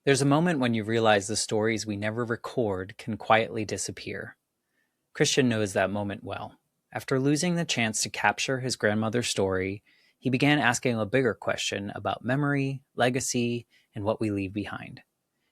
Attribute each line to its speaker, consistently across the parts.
Speaker 1: There's a moment when you realize the stories we never record can quietly disappear. Christian knows that moment well. After losing the chance to capture his grandmother's story, he began asking a bigger question about memory, legacy, and what we leave behind.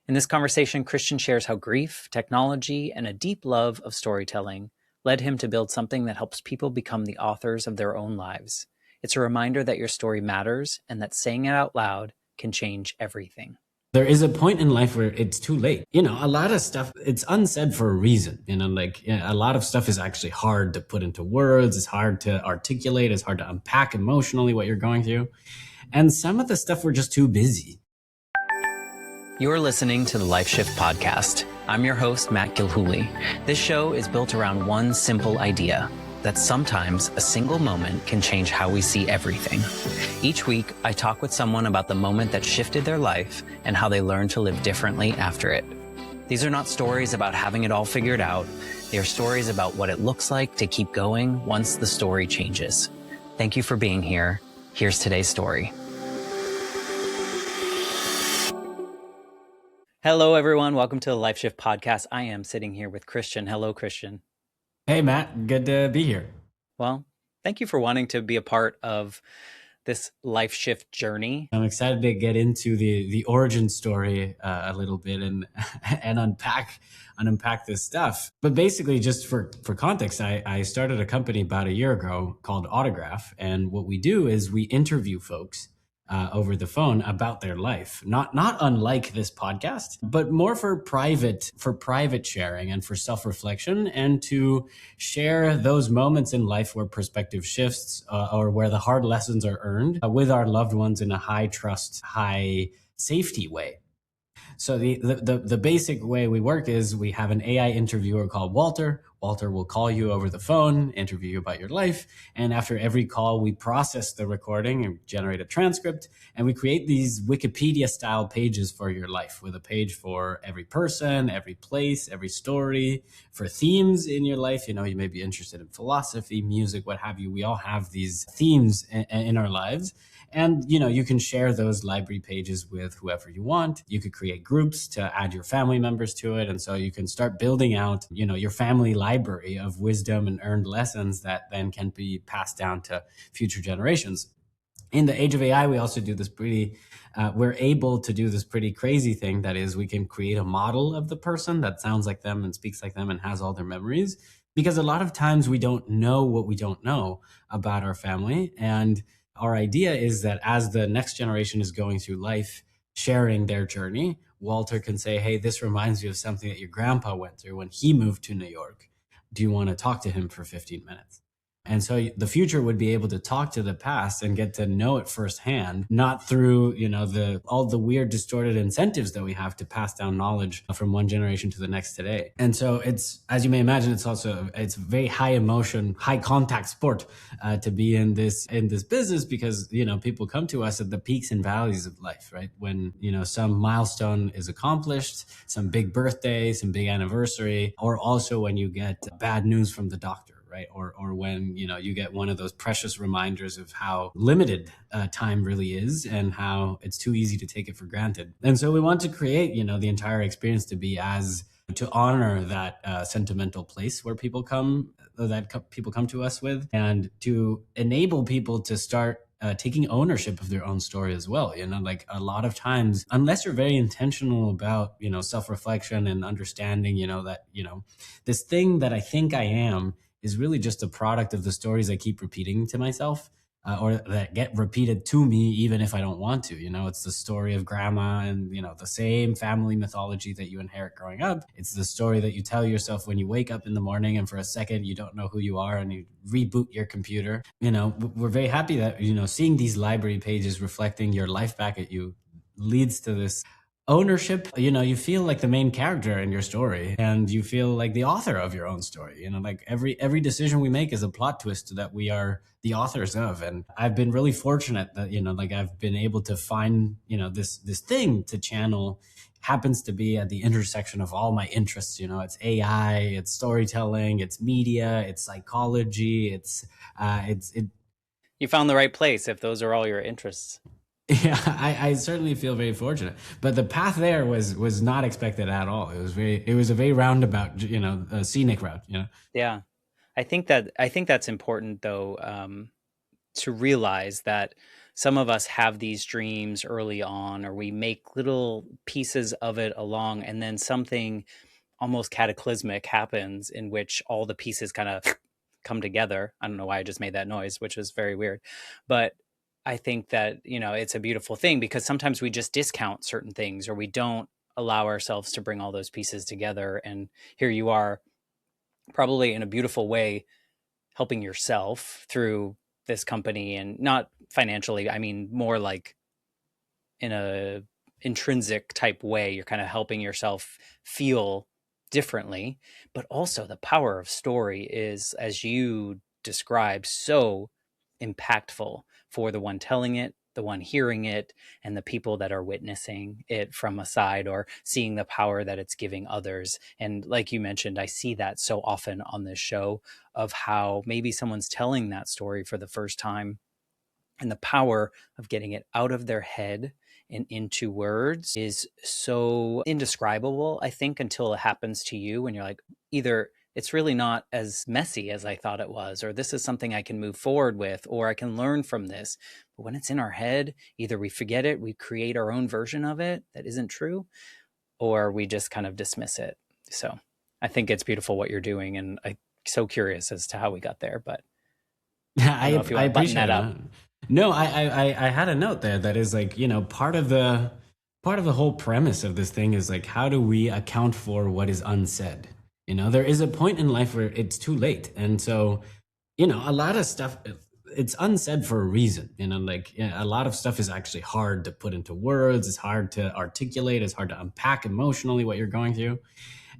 Speaker 1: In this conversation, Christian shares how grief, technology, and a deep love of storytelling led him to build something that helps people become the authors of their own lives. It's a reminder that your story matters and that saying it out loud can change everything.
Speaker 2: There is a point in life where it's too late. A lot of stuff, it's unsaid for a reason. A lot of stuff is actually hard to put into words. It's hard to articulate. It's hard to unpack emotionally what you're going through. And some of the stuff, we're just too busy.
Speaker 1: You're listening to the Life Shift Podcast. I'm your host, Matt Gilhooly. This show is built around one simple idea, that sometimes a single moment can change how we see everything. Each week, I talk with someone about the moment that shifted their life and how they learned to live differently after it. These are not stories about having it all figured out. They are stories about what it looks like to keep going once the story changes. Thank you for being here. Here's today's story. Hello, everyone. Welcome to the Life Shift Podcast. I am sitting here with Christian. Hello, Christian.
Speaker 2: Hey, Matt. Good to be here.
Speaker 1: Well, thank you for wanting to be a part of this life shift journey.
Speaker 2: I'm excited to get into the origin story a little bit and unpack this stuff. But basically, just for context, I started a company about a year ago called Autograph. And what we do is we interview folks over the phone about their life, not unlike this podcast, but more for private sharing and for self-reflection, and to share those moments in life where perspective shifts or where the hard lessons are earned with our loved ones in a high trust, high safety way. So the basic way we work is we have an AI interviewer called Walter. Walter will call you over the phone, interview you about your life. And after every call, we process the recording and generate a transcript. And we create these Wikipedia style pages for your life, with a page for every person, every place, every story, for themes in your life. You may be interested in philosophy, music, what have you. We all have these themes in our lives. And, you can share those library pages with whoever you want. You could create groups to add your family members to it. And so you can start building out, your family library of wisdom and earned lessons that then can be passed down to future generations. In the age of AI, we also do this we're able to do this pretty crazy thing. That is, we can create a model of the person that sounds like them and speaks like them and has all their memories. Because a lot of times we don't know what we don't know about our family. And our idea is that as the next generation is going through life, sharing their journey, Walter can say, hey, this reminds you of something that your grandpa went through when he moved to New York. Do you want to talk to him for 15 minutes? And so the future would be able to talk to the past and get to know it firsthand, not through, all the weird distorted incentives that we have to pass down knowledge from one generation to the next today. And so it's, as you may imagine, it's very high emotion, high contact sport to be in this business, because, people come to us at the peaks and valleys of life, right? When, some milestone is accomplished, some big birthday, some big anniversary, or also when you get bad news from the doctor. Right? Or when, you get one of those precious reminders of how limited time really is and how it's too easy to take it for granted. And so we want to create, the entire experience to honor that sentimental place where people come to us with, and to enable people to start taking ownership of their own story as well. Like a lot of times, unless you're very intentional about, self-reflection and understanding, that, this thing that I think I am is really just a product of the stories I keep repeating to myself, or that get repeated to me, even if I don't want to. It's the story of grandma and, the same family mythology that you inherit growing up. It's the story that you tell yourself when you wake up in the morning and for a second you don't know who you are and you reboot your computer. We're very happy that, seeing these library pages reflecting your life back at you leads to this ownership. You feel like the main character in your story, and you feel like the author of your own story. Like every decision we make is a plot twist that we are the authors of. And I've been really fortunate that, I've been able to find, this thing to channel happens to be at the intersection of all my interests. It's AI, it's storytelling, it's media, it's psychology,
Speaker 1: You found the right place if those are all your interests.
Speaker 2: Yeah, I certainly feel very fortunate, but the path there was not expected at all. It was a very roundabout, a scenic route.
Speaker 1: Yeah. I think that's important though, to realize that some of us have these dreams early on, or we make little pieces of it along, and then something almost cataclysmic happens in which all the pieces kind of come together. I don't know why I just made that noise, which was very weird. But I think that, it's a beautiful thing because sometimes we just discount certain things or we don't allow ourselves to bring all those pieces together. And here you are, probably in a beautiful way, helping yourself through this company, and not financially. I mean, more like in a intrinsic type way. You're kind of helping yourself feel differently, but also the power of story is, as you described, so impactful for the one telling it, the one hearing it, and the people that are witnessing it from a side or seeing the power that it's giving others. And like you mentioned, I see that so often on this show, of how maybe someone's telling that story for the first time, and the power of getting it out of their head and into words is so indescribable, I think, until it happens to you and you're like, either it's really not as messy as I thought it was, or this is something I can move forward with, or I can learn from this. But when it's in our head, either we forget it, we create our own version of it that isn't true, or we just kind of dismiss it. So I think it's beautiful what you're doing, and I'm so curious as to how we got there, but I don't know if you
Speaker 2: I
Speaker 1: want to button
Speaker 2: appreciate
Speaker 1: that
Speaker 2: it,
Speaker 1: up.
Speaker 2: man. No, I had a note there that is like, part of the whole premise of this thing is like, how do we account for what is unsaid? There is a point in life where it's too late. And so, a lot of stuff, it's unsaid for a reason. Like, a lot of stuff is actually hard to put into words. It's hard to articulate. It's hard to unpack emotionally what you're going through.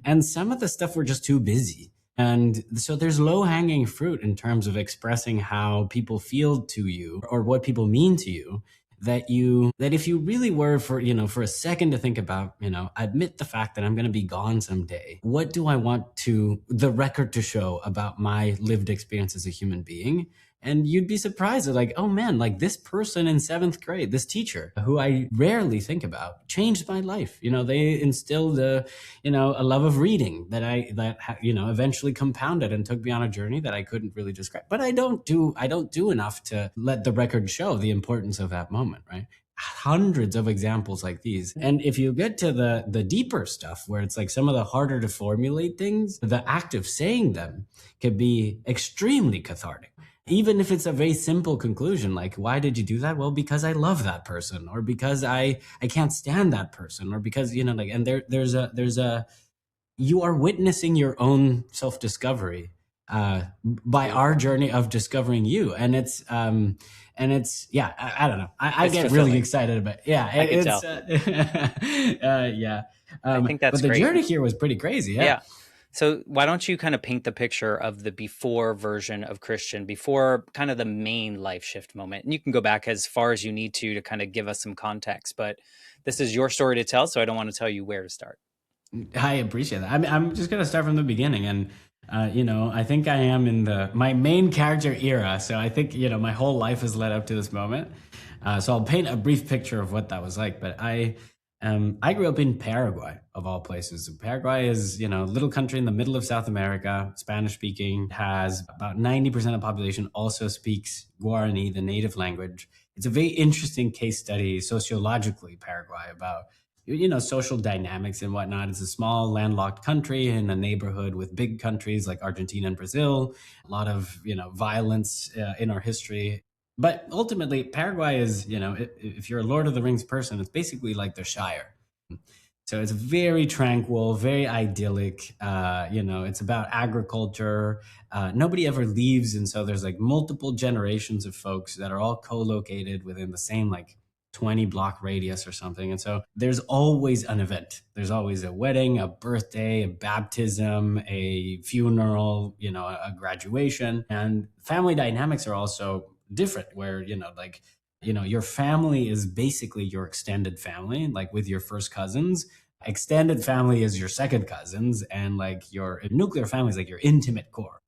Speaker 2: And some of the stuff we're just too busy. And so there's low hanging fruit in terms of expressing how people feel to you or what people mean to you, that if you really were for a second to think about, admit the fact that I'm going to be gone someday. What do I want the record to show about my lived experience as a human being? And you'd be surprised at, like, oh man, like this person in seventh grade, this teacher who I rarely think about, changed my life. They instilled a love of reading that eventually compounded and took me on a journey that I couldn't really describe. But I don't do enough to let the record show the importance of that moment, right? Hundreds of examples like these. And if you get to the deeper stuff, where it's like some of the harder to formulate things, the act of saying them can be extremely cathartic. Even if it's a very simple conclusion, like, why did you do that? Well, because I love that person, or because I can't stand that person, or because, like, and there's a you are witnessing your own self-discovery by our journey of discovering you. And it's yeah, I don't know. I
Speaker 1: It's
Speaker 2: get really
Speaker 1: fulfilling.
Speaker 2: excited about, yeah,
Speaker 1: I could
Speaker 2: it's
Speaker 1: tell.
Speaker 2: yeah.
Speaker 1: I think that's
Speaker 2: But the
Speaker 1: great.
Speaker 2: journey here was pretty crazy. Yeah.
Speaker 1: Yeah. So why don't you kind of paint the picture of the before version of Christian, before kind of the main life shift moment? And you can go back as far as you need to kind of give us some context, but this is your story to tell, so I don't want to tell you where to start.
Speaker 2: I appreciate that. I'm just gonna start from the beginning, and I think I am in my main character era. So I think my whole life has led up to this moment. So I'll paint a brief picture of what that was like. But I grew up in Paraguay, of all places. Paraguay is a little country in the middle of South America, Spanish speaking. Has about 90% of the population also speaks Guarani, the native language. It's a very interesting case study sociologically, Paraguay, about social dynamics and whatnot. It's a small landlocked country in a neighborhood with big countries like Argentina and Brazil. A lot of violence in our history. But ultimately, Paraguay is, if you're a Lord of the Rings person, it's basically like the Shire. So it's very tranquil, very idyllic. It's about agriculture. Nobody ever leaves, and so there's like multiple generations of folks that are all co-located within the same like 20 block radius or something. And so there's always an event. There's always a wedding, a birthday, a baptism, a funeral, a graduation. And family dynamics are also different, where your family is basically your extended family, like with your first cousins. Extended family is your second cousins, and like your nuclear family is like your intimate core.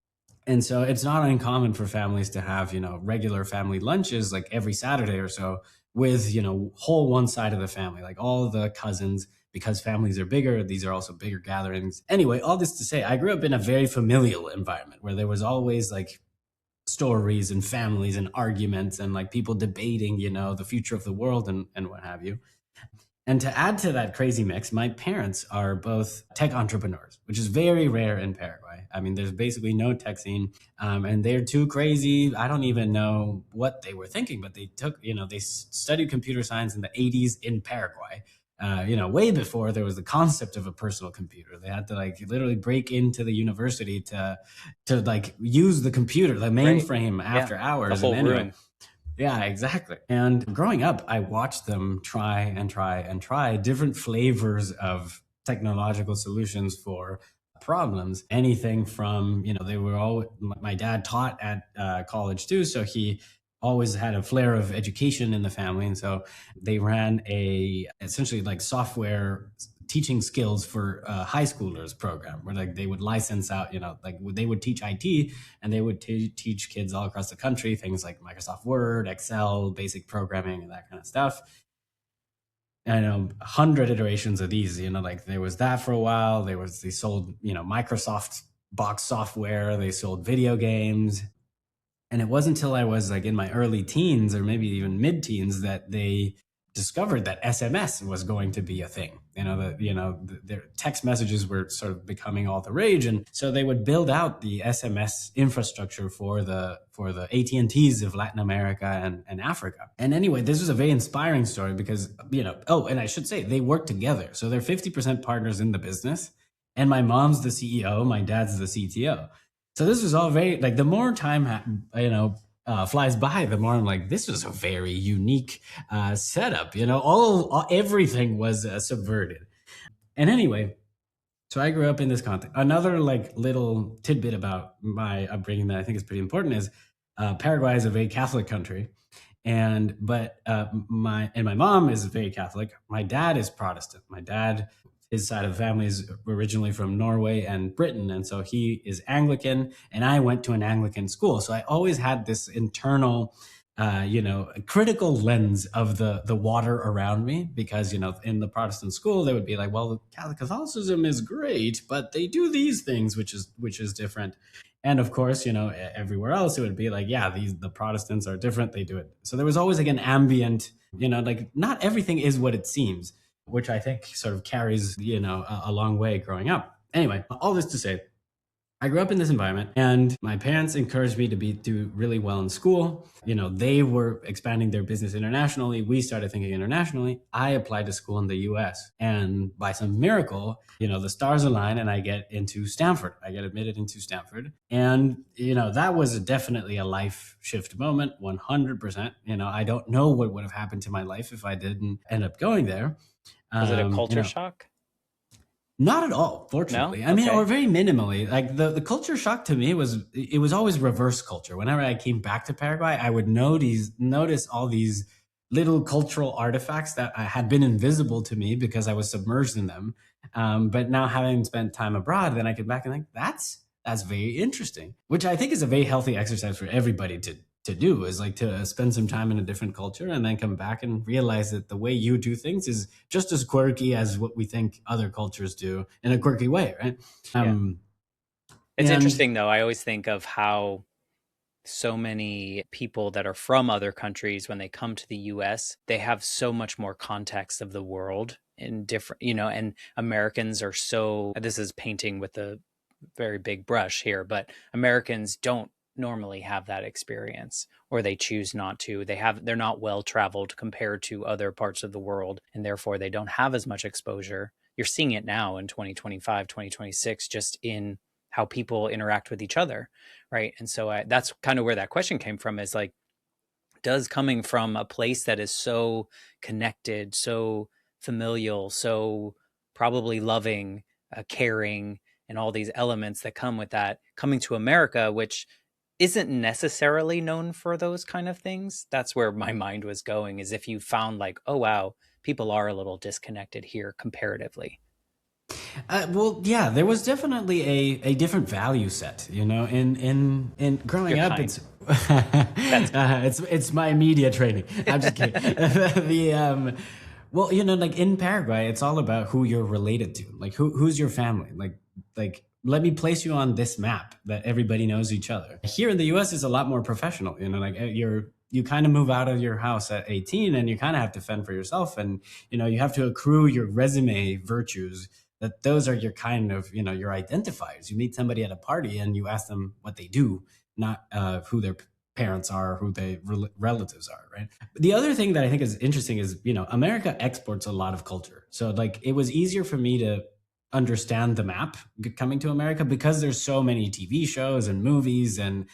Speaker 2: And so it's not uncommon for families to have regular family lunches like every Saturday or so, with, whole one side of the family, like all the cousins, because families are bigger. These are also bigger gatherings. Anyway, all this to say, I grew up in a very familial environment where there was always like stories and families and arguments and like people debating, the future of the world and what have you. And to add to that crazy mix, my parents are both tech entrepreneurs, which is very rare in Paraguay. I mean, there's basically no tech scene, and they're too crazy. I don't even know what they were thinking, but they took, they studied computer science in the 80s in Paraguay. Way before there was the concept of a personal computer. They had to like literally break into the university to like use the computer, the
Speaker 1: Right.
Speaker 2: mainframe after
Speaker 1: Yeah. The
Speaker 2: hours. And
Speaker 1: whole
Speaker 2: anyway,
Speaker 1: room.
Speaker 2: yeah, exactly. And growing up, I watched them try and try and try different flavors of technological solutions for problems. Anything from, they were all, my dad taught at college too. So he always had a flair of education in the family. And so they ran essentially like software teaching skills for high schoolers program where like they would license out, like they would teach IT and they would teach kids all across the country things like Microsoft Word, Excel, basic programming, and that kind of stuff. I know 100 iterations of these, like there was that for a while. They sold, Microsoft box software, they sold video games. And it wasn't until I was like in my early teens or maybe even mid teens that they discovered that SMS was going to be a thing. Their text messages were sort of becoming all the rage, and so they would build out the SMS infrastructure for the AT&Ts of Latin America and Africa. And anyway, this was a very inspiring story because and I should say they work together, so they're 50% partners in the business. And my mom's the CEO, my dad's the CTO. So this was all very like the more time flies by, the more I'm like, this was a very unique setup. Everything was subverted. And anyway, so I grew up in this context. Another like little tidbit about my upbringing that I think is pretty important is Paraguay is a very Catholic country, my mom is very Catholic. My dad is Protestant. My dad, his side of the family is originally from Norway and Britain, and so he is Anglican. And I went to an Anglican school, so I always had this internal, critical lens of the water around me, because in the Protestant school they would be like, well, Catholicism is great, but they do these things, which is different. And of course, everywhere else it would be like, yeah, the Protestants are different. They do it. So there was always like an ambient, like not everything is what it seems, which I think sort of carries, a long way growing up. Anyway, all this to say, I grew up in this environment and my parents encouraged me to do really well in school. They were expanding their business internationally. We started thinking internationally. I applied to school in the US, and by some miracle, the stars align and I get into Stanford. I get admitted into Stanford. And, that was definitely a life shift moment, 100%. I don't know what would have happened to my life if I didn't end up going there.
Speaker 1: Was it a culture shock?
Speaker 2: Not at all,
Speaker 1: No?
Speaker 2: fortunately. I mean,
Speaker 1: Okay.
Speaker 2: or very minimally. Like the culture shock to me was always reverse culture. Whenever I came back to Paraguay, I would notice all these little cultural artifacts that had been invisible to me because I was submerged in them. But now having spent time abroad, then I get back and like, that's very interesting, which I think is a very healthy exercise for everybody to do, is like to spend some time in a different culture and then come back and realize that the way you do things is just as quirky as what we think other cultures do in a quirky way, right?
Speaker 1: Yeah. It's
Speaker 2: And
Speaker 1: interesting, though. I always think of how so many people that are from other countries, when they come to the US, they have so much more context of the world in different, and Americans are so, this is painting with a very big brush here, but Americans don't normally have that experience, or they choose not to. They're not well traveled compared to other parts of the world, and therefore they don't have as much exposure. You're seeing it now in 2025, 2026, just in how people interact with each other, right? And so that's kind of where that question came from, is like, does coming from a place that is so connected, so familial, so probably loving, caring, and all these elements that come with that, coming to America, which isn't necessarily known for those kind of things. That's where my mind was going, is if you found like, oh, wow, people are a little disconnected here comparatively.
Speaker 2: Well, yeah, there was definitely a different value set, you know, in growing
Speaker 1: You're
Speaker 2: up.
Speaker 1: kind.
Speaker 2: It's
Speaker 1: That's kind.
Speaker 2: it's my media training. I'm just kidding. Well, you know, like in Paraguay, it's all about who you're related to, like who's your family, like let me place you on this map that everybody knows each other. Here in the U.S., it's a lot more professional, you know, like you kind of move out of your house at 18 and you kind of have to fend for yourself, and you know you have to accrue your resume virtues, that those are your kind of, you know, your identifiers. You meet somebody at a party and you ask them what they do, not who their parents are, who their relatives are, right? But the other thing that I think is interesting is, you know, America exports a lot of culture. So like it was easier for me to understand the map coming to America because there's so many TV shows and movies and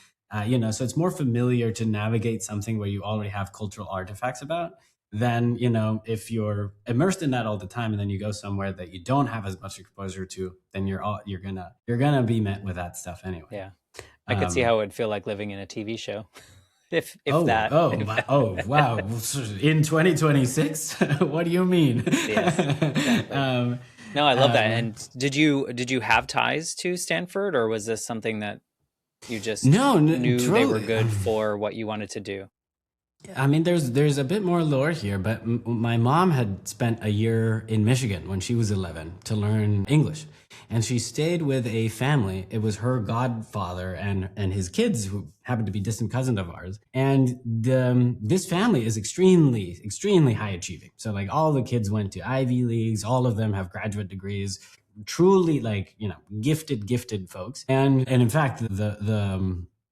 Speaker 2: you know, so it's more familiar to navigate something where you already have cultural artifacts about than, you know, if you're immersed in that all the time and then you go somewhere that you don't have as much exposure to, then you're gonna be met with that stuff anyway.
Speaker 1: Yeah. I could see
Speaker 2: Um,
Speaker 1: how it would feel like living in a TV show. If
Speaker 2: oh,
Speaker 1: that.
Speaker 2: oh,
Speaker 1: If
Speaker 2: wow,
Speaker 1: that.
Speaker 2: oh, wow! In 2026, what do you mean?
Speaker 1: Yes, exactly.
Speaker 2: um,
Speaker 1: No, I love that.
Speaker 2: um,
Speaker 1: And did you have ties to Stanford, or was this something that you just
Speaker 2: no,
Speaker 1: knew they were
Speaker 2: truly.
Speaker 1: good for what you wanted to do?
Speaker 2: I mean, there's a bit more lore here, but my mom had spent a year in Michigan when she was 11 to learn English, and she stayed with a family. It was her godfather and his kids, who happened to be distant cousins of ours. And this family is extremely high achieving. So like all the kids went to Ivy Leagues, all of them have graduate degrees. Truly, like, you know, gifted folks. And in fact,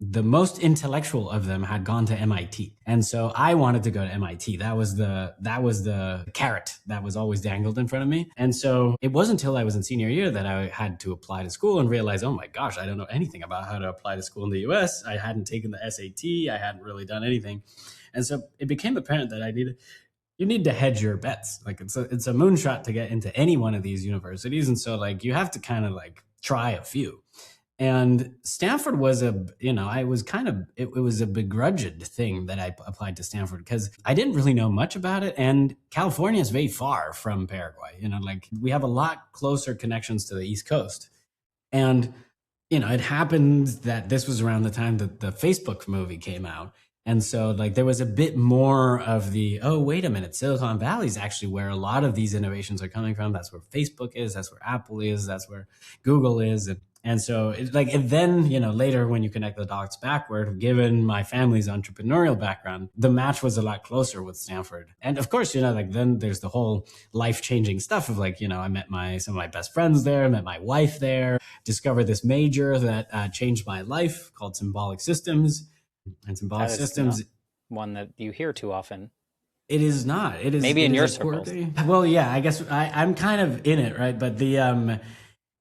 Speaker 2: the most intellectual of them had gone to MIT. And so I wanted to go to MIT. That was the carrot that was always dangled in front of me. And so it wasn't until I was in senior year that I had to apply to school and realize, oh my gosh, I don't know anything about how to apply to school in the US. I hadn't taken the SAT. I hadn't really done anything. And so it became apparent that you need to hedge your bets. Like it's a moonshot to get into any one of these universities. And so like you have to kind of like try a few. And Stanford was I was kind of, it was a begrudged thing that I applied to Stanford because I didn't really know much about it. And California is very far from Paraguay. You know, like we have a lot closer connections to the East Coast. And, you know, it happened that this was around the time that the Facebook movie came out. And so like there was a bit more of the, oh, wait a minute, Silicon Valley is actually where a lot of these innovations are coming from. That's where Facebook is, that's where Apple is, that's where Google is. And so it's like, and then, you know, later when you connect the dots backward, given my family's entrepreneurial background, the match was a lot closer with Stanford. And of course, you know, like then there's the whole life-changing stuff of like, you know, I met some of my best friends there, met my wife there, discovered this major that changed my life called symbolic systems. And symbolic
Speaker 1: That is not
Speaker 2: systems,
Speaker 1: one that you hear too often.
Speaker 2: it is not.
Speaker 1: Maybe
Speaker 2: It
Speaker 1: in
Speaker 2: is
Speaker 1: your
Speaker 2: a
Speaker 1: circles.
Speaker 2: quirky. Well, yeah, I guess I'm kind of in it, right? But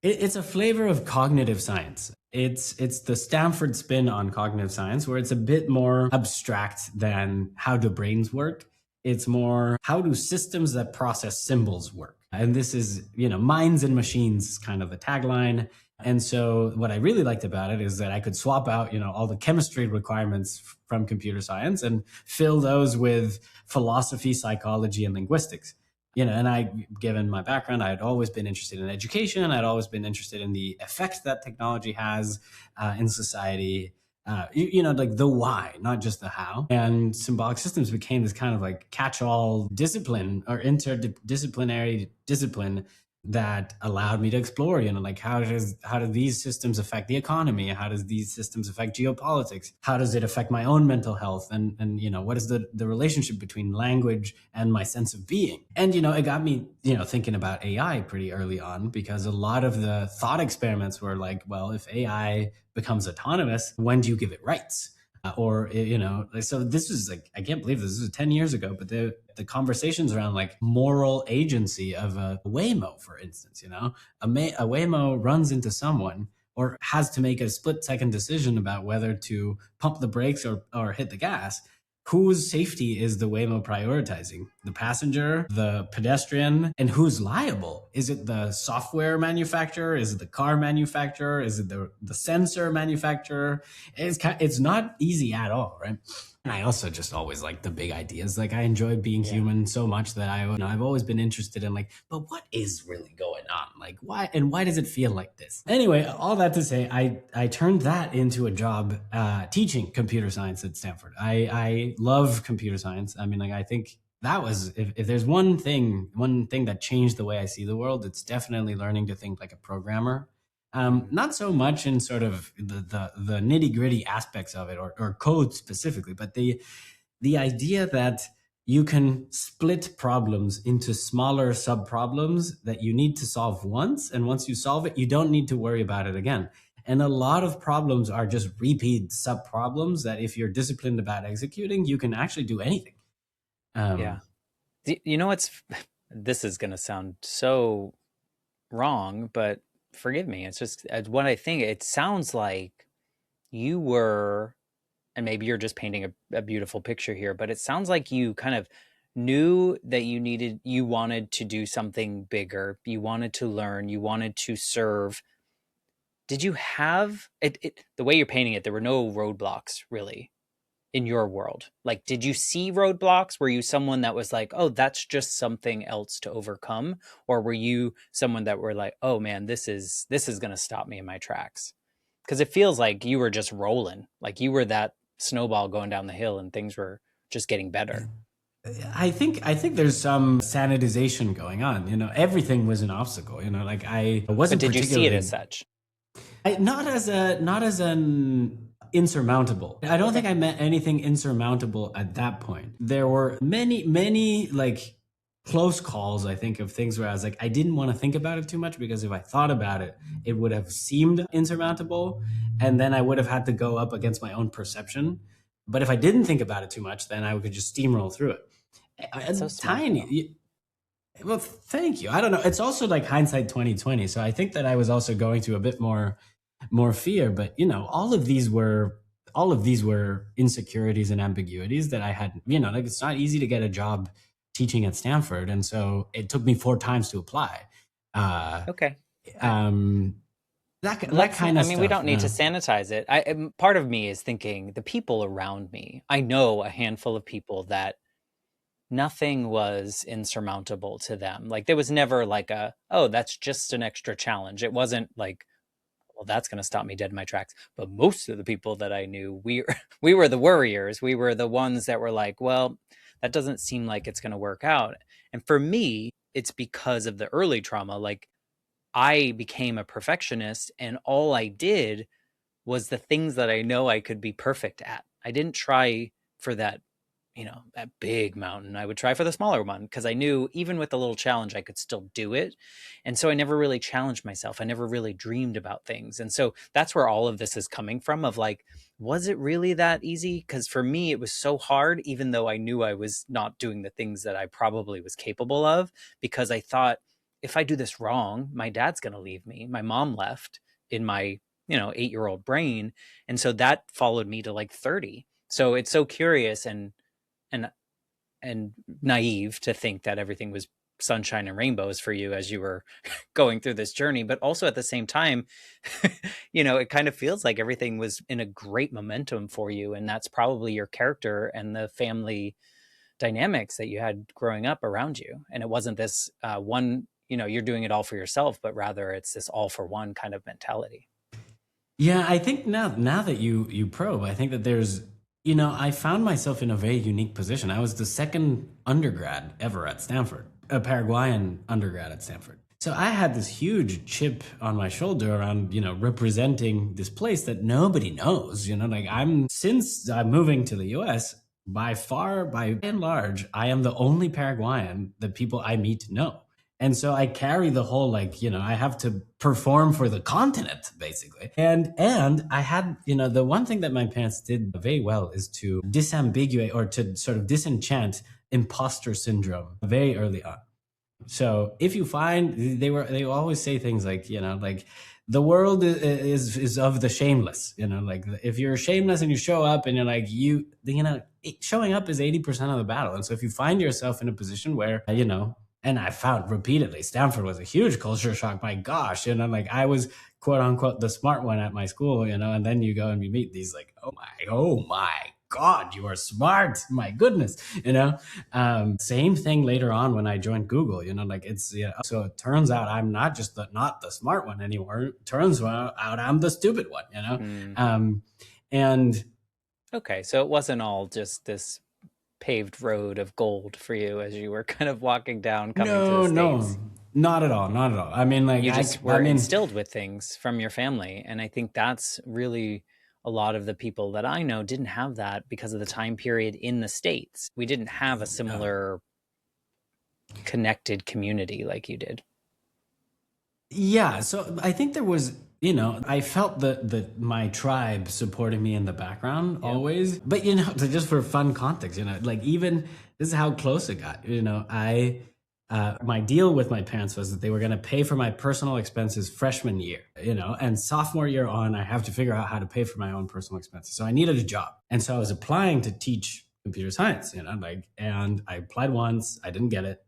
Speaker 2: it's a flavor of cognitive science. It's the Stanford spin on cognitive science, where it's a bit more abstract than how do brains work. It's more how do systems that process symbols work. And this is, you know, minds and machines kind of the tagline. And so what I really liked about it is that I could swap out, you know, all the chemistry requirements from computer science and fill those with philosophy, psychology, and linguistics. You know, and given my background, I had always been interested in education. I'd always been interested in the effect that technology has in society. You know, like the why, not just the how. And symbolic systems became this kind of like catch-all discipline or interdisciplinary discipline that allowed me to explore, you know, like how do these systems affect the economy? How does these systems affect geopolitics? How does it affect my own mental health? And you know, what is the relationship between language and my sense of being? And, you know, it got me, you know, thinking about AI pretty early on, because a lot of the thought experiments were like, well, if AI becomes autonomous, when do you give it rights? Or, you know, so this was like, I can't believe this was 10 years ago, but the conversations around like moral agency of a Waymo, for instance, you know, a Waymo runs into someone or has to make a split second decision about whether to pump the brakes or hit the gas. Whose safety is the Waymo prioritizing? The passenger, the pedestrian, and who's liable? Is it the software manufacturer? Is it the car manufacturer? Is it the sensor manufacturer? It's not easy at all, right? And I also just always like the big ideas. Like I enjoy being
Speaker 1: Yeah.
Speaker 2: human so much that I've always been interested in like, but what is really going on? Like why does it feel like this? Anyway, all that to say, I turned that into a job teaching computer science at Stanford. I love computer science. I mean, like I think that was if there's one thing that changed the way I see the world, it's definitely learning to think like a programmer.
Speaker 1: Mm.
Speaker 2: Not so much in sort of the nitty gritty aspects of it or code specifically, but the idea that you can split problems into smaller sub problems that you need to solve once, and once you solve it, you don't need to worry about it again. And a lot of problems are just repeat sub problems that if you're disciplined about executing, you can actually do anything.
Speaker 1: Yeah.
Speaker 2: Um,
Speaker 1: You know what's this is going to sound so wrong, but forgive me. It's just what I think. It sounds like you were, and maybe you're just painting a beautiful picture here, but it sounds like you kind of knew that you wanted to do something bigger. You wanted to learn, you wanted to serve. Did you have the way you're painting it? There were no roadblocks really in your world? Like, did you see roadblocks? Were you someone that was like, oh, that's just something else to overcome? Or were you someone that were like, oh man, this is going to stop me in my tracks? Because it feels like you were just rolling, like you were that snowball going down the hill and things were just getting better.
Speaker 2: I think there's some sanitization going on. Everything was an obstacle. Like I
Speaker 1: But
Speaker 2: wasn't
Speaker 1: did you see it as
Speaker 2: particularly
Speaker 1: such?
Speaker 2: not as an insurmountable. I don't
Speaker 1: Okay.
Speaker 2: think I meant anything insurmountable at that point. There were many like close calls, I think, of things where I was like, I didn't want to think about it too much because if I thought about it, it would have seemed insurmountable, and then I would have had to go up against my own perception. But if I didn't think about it too much, then I could just steamroll through it.
Speaker 1: That's so smart though.
Speaker 2: Tiny. Well, thank you. I don't know. It's also like hindsight 2020. So I think that I was also going through a bit more fear, but all of these were insecurities and ambiguities that I had. Like it's not easy to get a job teaching at Stanford, and so it took me 4 times to apply. Uh,
Speaker 1: Okay.
Speaker 2: um, that
Speaker 1: Let's,
Speaker 2: kind
Speaker 1: I
Speaker 2: of
Speaker 1: mean, we
Speaker 2: stuff.
Speaker 1: don't need to sanitize it. Part of me is thinking the people around me. I know a handful of people that nothing was insurmountable to them. Like there was never like oh, that's just an extra challenge. It wasn't like, well, that's going to stop me dead in my tracks. But most of the people that I knew, we were the worriers. We were the ones that were like, well, that doesn't seem like it's going to work out. And for me, it's because of the early trauma. Like I became a perfectionist and all I did was the things that I know I could be perfect at. I didn't try for that big mountain. I would try for the smaller one because I knew even with the little challenge, I could still do it. And so I never really challenged myself. I never really dreamed about things. And so that's where all of this is coming from of like, was it really that easy? Because for me, it was so hard, even though I knew I was not doing the things that I probably was capable of, because I thought, if I do this wrong, my dad's going to leave me. My mom left in my 8-year-old brain. And so that followed me to like 30. So it's so curious and and naive to think that everything was sunshine and rainbows for you as you were going through this journey, but also at the same time it kind of feels like everything was in a great momentum for you, and that's probably your character and the family dynamics that you had growing up around you. And it wasn't this one, you're doing it all for yourself, but rather it's this all for one kind of mentality.
Speaker 2: Yeah, I think now that you probe, I think that I found myself in a very unique position. I was the second undergrad ever at Stanford, a Paraguayan undergrad at Stanford. So I had this huge chip on my shoulder around, representing this place that nobody knows. Like since I'm moving to the US, by far, by and large, I am the only Paraguayan that people I meet know. And so I carry the whole I have to perform for the continent basically. And I had, the one thing that my parents did very well is to disambiguate or to sort of disenchant imposter syndrome very early on. So if you find they always say things like, like the world is of the shameless, like if you're shameless and you show up and you're like, showing up is 80% of the battle. And so if you find yourself in a position where, and I found repeatedly, Stanford was a huge culture shock. My gosh, like I was quote unquote the smart one at my school, and then you go and you meet these like, oh my God, you are smart. My goodness, Same thing later on when I joined Google. Like it's so it turns out I'm not just not the smart one anymore. It turns out I'm the stupid one.
Speaker 1: Hmm.
Speaker 2: And
Speaker 1: Okay, so it wasn't all just this paved road of gold for you as you were kind of walking down coming to the
Speaker 2: no,
Speaker 1: States.
Speaker 2: no, not at all, not at all. I mean, like
Speaker 1: You just
Speaker 2: I
Speaker 1: were
Speaker 2: mean,
Speaker 1: instilled with things from your family. And I think that's really a lot of the people that I know didn't have that because of the time period in the States. We didn't have a similar connected community like you did.
Speaker 2: yeah. So I think there was, I felt that my tribe supporting me in the background
Speaker 1: Yeah.
Speaker 2: always. But so just for fun context, like even this is how close it got. My deal with my parents was that they were going to pay for my personal expenses freshman year, and sophomore year on, I have to figure out how to pay for my own personal expenses. So I needed a job, and so I was applying to teach computer science, and I applied once, I didn't get it.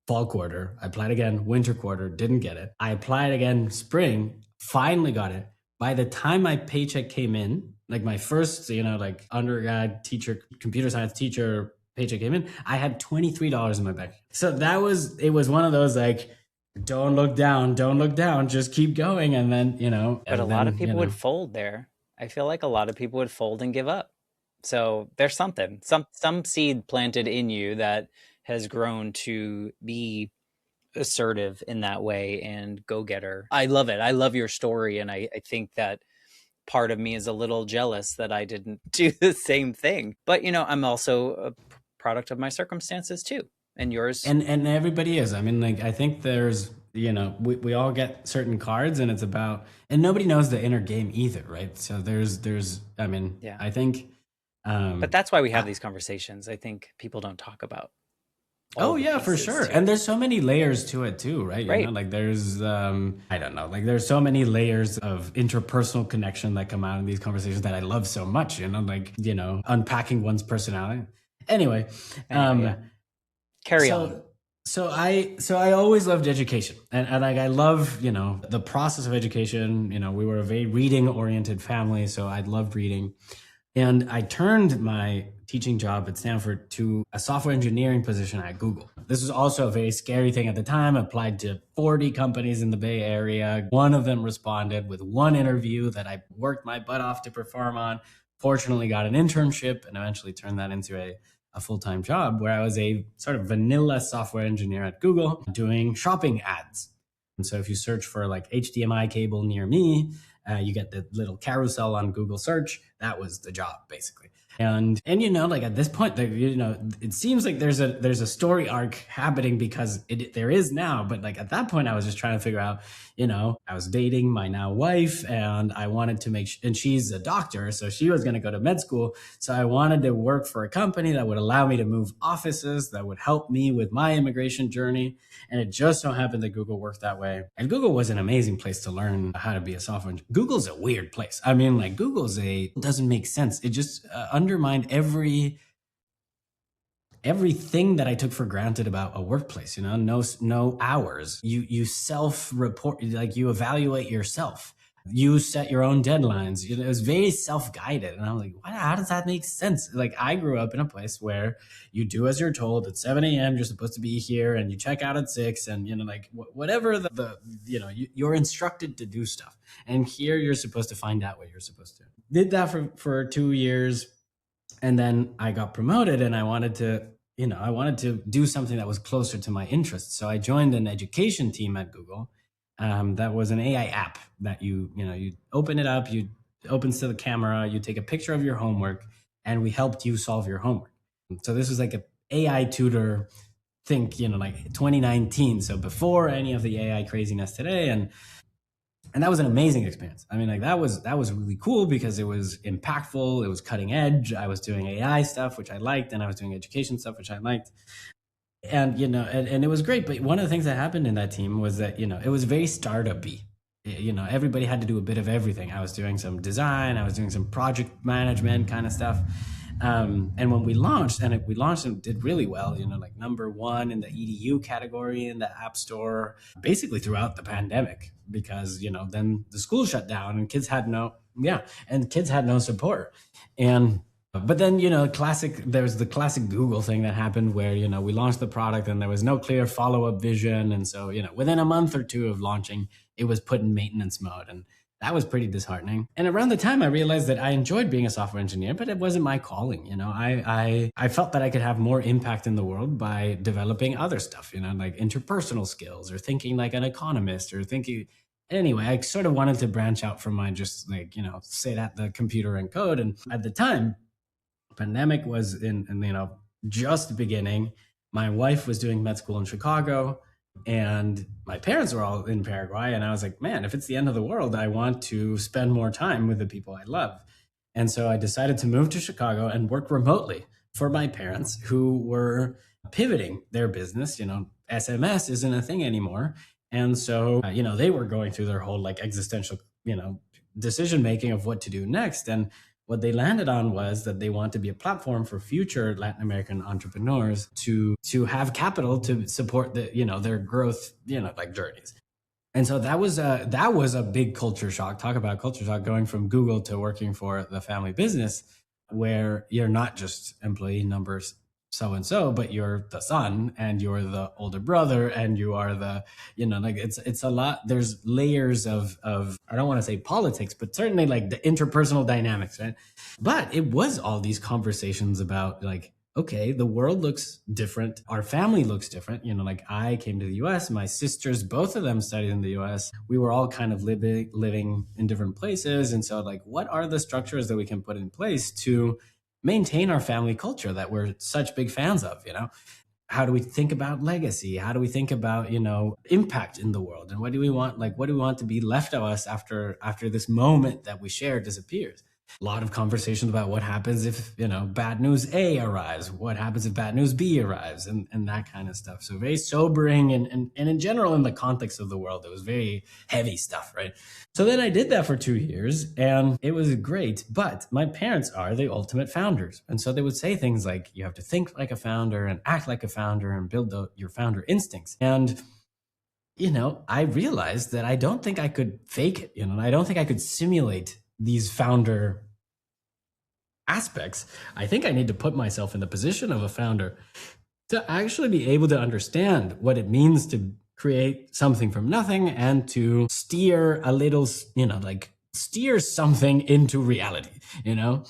Speaker 2: Fall quarter, I applied again, winter quarter, didn't get it. I applied again, spring, finally got it. By the time my paycheck came in, like my first, like undergrad teacher, computer science teacher paycheck came in, I had $23 in my bank. So it was one of those like, don't look down, just keep going. And then,
Speaker 1: But a
Speaker 2: and
Speaker 1: lot of
Speaker 2: then,
Speaker 1: people would fold there. I feel like a lot of people would fold and give up. So there's something, some seed planted in you that has grown to be assertive in that way and go getter. I love it. I love your story. And I think that part of me is a little jealous that I didn't do the same thing. But, I'm also a product of my circumstances too. And yours.
Speaker 2: And everybody is. I mean, like, I think there's, we all get certain cards, and it's about, and nobody knows the inner game either, right? So I mean,
Speaker 1: Yeah.
Speaker 2: I think,
Speaker 1: but that's why we have these conversations. I think people don't talk about.
Speaker 2: Oh yeah, for sure. And there's so many layers to it too, right?
Speaker 1: Right.
Speaker 2: Like there's I don't know, like there's so many layers of interpersonal connection that come out in these conversations that I love so much, like, unpacking one's personality. Anyway,
Speaker 1: yeah. Carry on.
Speaker 2: So I always loved education, and like I love, the process of education. We were a very reading oriented family, so I loved reading. And I turned my teaching job at Stanford to a software engineering position at Google. This was also a very scary thing at the time. I applied to 40 companies in the Bay Area. One of them responded with one interview that I worked my butt off to perform on. Fortunately, got an internship and eventually turned that into a full-time job where I was a sort of vanilla software engineer at Google doing shopping ads. And so if you search for like HDMI cable near me, you get the little carousel on Google search. That was the job basically. And like at this point, it seems like there's a story arc happening because there is now. But like at that point, I was just trying to figure out, I was dating my now wife, and I wanted to and she's a doctor, so she was going to go to med school. So I wanted to work for a company that would allow me to move offices, that would help me with my immigration journey. And it just so happened that Google worked that way. And Google was an amazing place to learn how to be a software engineer. Google's a weird place. I mean, like doesn't make sense. It just undermined everything that I took for granted about a workplace. No hours. You self-report, like you evaluate yourself. You set your own deadlines. It was very self-guided. And I'm like, how does that make sense? Like I grew up in a place where you do as you're told. At 7 a.m. you're supposed to be here, and you check out at 6, and like whatever you're instructed to do stuff. And here you're supposed to find out what you're supposed to. Did that for 2 years. And then I got promoted, and I wanted to do something that was closer to my interests. So I joined an education team at Google. That was an AI app that you open it up, it opens to the camera, you take a picture of your homework, and we helped you solve your homework. So this was like an AI tutor, think, like 2019. So before any of the AI craziness today. And that was an amazing experience. I mean, like that was really cool because it was impactful. It was cutting edge. I was doing AI stuff, which I liked, and I was doing education stuff, which I liked. And, and it was great. But one of the things that happened in that team was that, it was very startup-y. Everybody had to do a bit of everything. I was doing some design. I was doing some project management kind of stuff. And when we launched and did really well, like number one in the EDU category in the App Store, basically throughout the pandemic, because, then the school shut down and kids had no support. And But then, there's the classic Google thing that happened where, we launched the product and there was no clear follow-up vision. And so, within a month or two of launching, it was put in maintenance mode. And that was pretty disheartening. And around the time I realized that I enjoyed being a software engineer, but it wasn't my calling. I felt that I could have more impact in the world by developing other stuff, like interpersonal skills or thinking like an economist or thinking. Anyway, I sort of wanted to branch out from my just like, sit at the computer and code. And at the time, pandemic was in just beginning. My wife was doing med school in Chicago and my parents were all in Paraguay. And I was like, man, if it's the end of the world, I want to spend more time with the people I love. And so I decided to move to Chicago and work remotely for my parents who were pivoting their business. SMS isn't a thing anymore. And so, they were going through their whole like existential, decision making of what to do next. And what they landed on was that they want to be a platform for future Latin American entrepreneurs to have capital to support their growth, like journeys. And so that was a big culture shock. Talk about culture shock, going from Google to working for the family business, where you're not just employee numbers so and so, but you're the son and you're the older brother and you are the, like it's a lot. There's layers of I don't want to say politics, but certainly like the interpersonal dynamics, right? But it was all these conversations about like, okay, the world looks different. Our family looks different. Like I came to the US, my sisters, both of them studied in the US. We were all kind of living in different places. And so like, what are the structures that we can put in place to maintain our family culture that we're such big fans of? How do we think about legacy? How do we think about, impact in the world? And what do we want to be left of us after this moment that we share disappears? A lot of conversations about what happens if, bad news A arrives, what happens if bad news B arrives, and that kind of stuff. So very sobering and in general, in the context of the world, it was very heavy stuff, right? So then I did that for 2 years and it was great, but my parents are the ultimate founders. And so they would say things like, you have to think like a founder and act like a founder and build your founder instincts. And I realized that I don't think I could fake it, and I don't think I could simulate these founder aspects. I think I need to put myself in the position of a founder to actually be able to understand what it means to create something from nothing and to steer a little, steer something into reality, and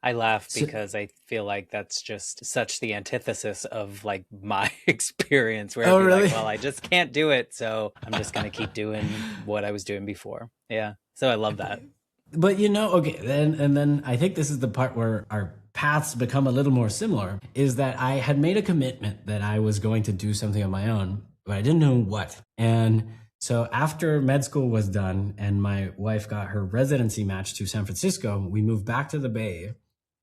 Speaker 1: I laugh because I feel like that's just such the antithesis of like my experience where I'd be
Speaker 2: really?
Speaker 1: like, well, I just can't do it. So I'm just going to keep doing what I was doing before. Yeah. So I love that.
Speaker 2: But okay, then I think this is the part where our paths become a little more similar, is that I had made a commitment that I was going to do something on my own, but I didn't know what. And so after med school was done and my wife got her residency match to San Francisco, we moved back to the Bay.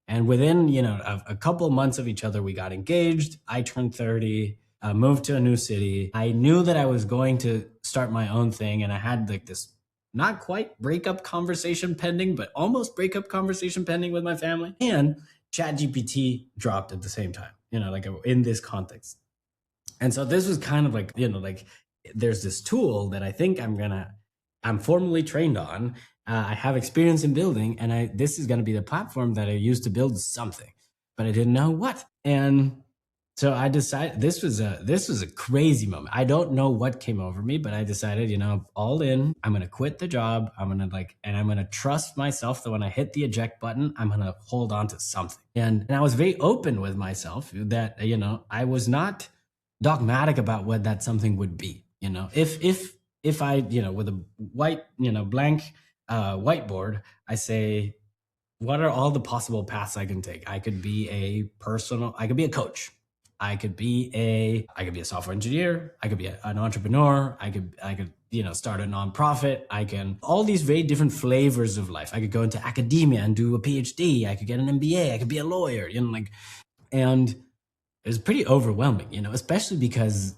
Speaker 2: And within, a couple months of each other, we got engaged. I turned 30, moved to a new city. I knew that I was going to start my own thing. And I had like this not quite breakup conversation pending, but almost breakup conversation pending with my family. And ChatGPT dropped at the same time, like in this context. And so this was kind of like, like there's this tool that I think I'm formally trained on. I have experience in building, and this is going to be the platform that I use to build something, but I didn't know what. And so I decided this was a crazy moment. I don't know what came over me, but I decided, all in, I'm going to quit the job. I'm going to trust myself that when I hit the eject button, I'm going to hold on to something. And I was very open with myself that, I was not dogmatic about what that something would be. If I, with a white, blank whiteboard, I say, what are all the possible paths I can take? I could be a coach. I could be a software engineer. I could be an entrepreneur. I could, start a nonprofit. All these very different flavors of life. I could go into academia and do a PhD. I could get an MBA. I could be a lawyer, and it was pretty overwhelming, especially because,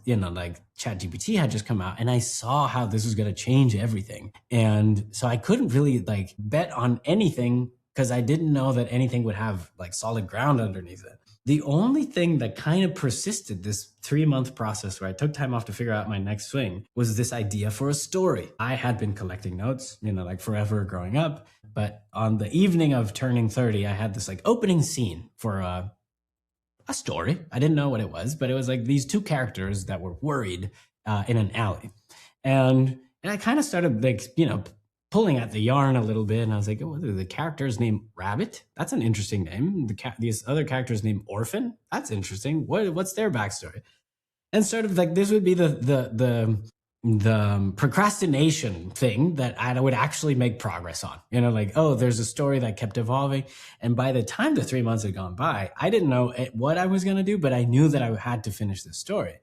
Speaker 2: ChatGPT had just come out and I saw how this was going to change everything. And so I couldn't really bet on anything because I didn't know that anything would have solid ground underneath it. The only thing that kind of persisted this 3-month process where I took time off to figure out my next swing was this idea for a story. I had been collecting notes, forever growing up. but on the evening of turning 30, I had this like opening scene for a story. I didn't know what it was, but it was like these two characters that were worried in an alley. And I kind of started like, pulling at the yarn a little bit. And I was like, oh, the character's named Rabbit. That's an interesting name. These other characters named Orphan. That's interesting. What's their backstory? And sort of like this would be the procrastination thing that I would actually make progress on. Like, oh, there's a story that kept evolving. And by the time the 3 months had gone by, I didn't know what I was going to do, but I knew that I had to finish this story.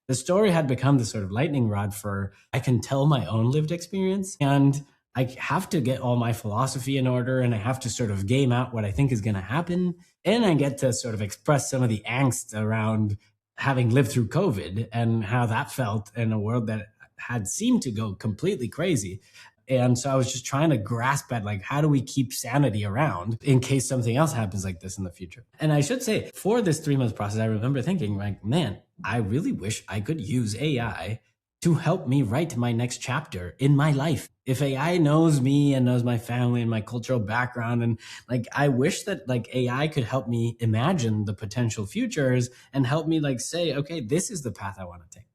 Speaker 2: The story had become the sort of lightning rod for I can tell my own lived experience, and I have to get all my philosophy in order, and I have to sort of game out what I think is going to happen. And I get to sort of express some of the angst around having lived through COVID and how that felt in a world that had seemed to go completely crazy. And so I was just trying to grasp at like, how do we keep sanity around in case something else happens like this in the future? And I should say, for this 3 month process, I remember thinking like, man, I really wish I could use AI to help me write my next chapter in my life. If AI knows me and knows my family and my cultural background, and like, I wish that like AI could help me imagine the potential futures and help me like say, okay, this is the path I want to take.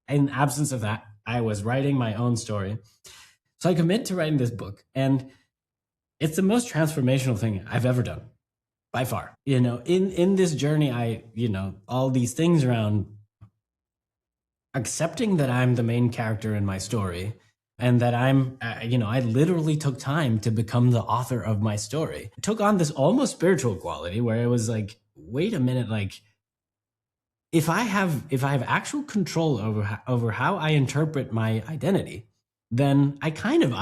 Speaker 2: In absence of that, I was writing my own story. So I commit to writing this book, and it's the most transformational thing I've ever done by far. In this journey, all these things around accepting that I'm the main character in my story, and that I literally took time to become the author of my story. It took on this almost spiritual quality where it was like, wait a minute, like, if I have actual control over how I interpret my identity, then I kind of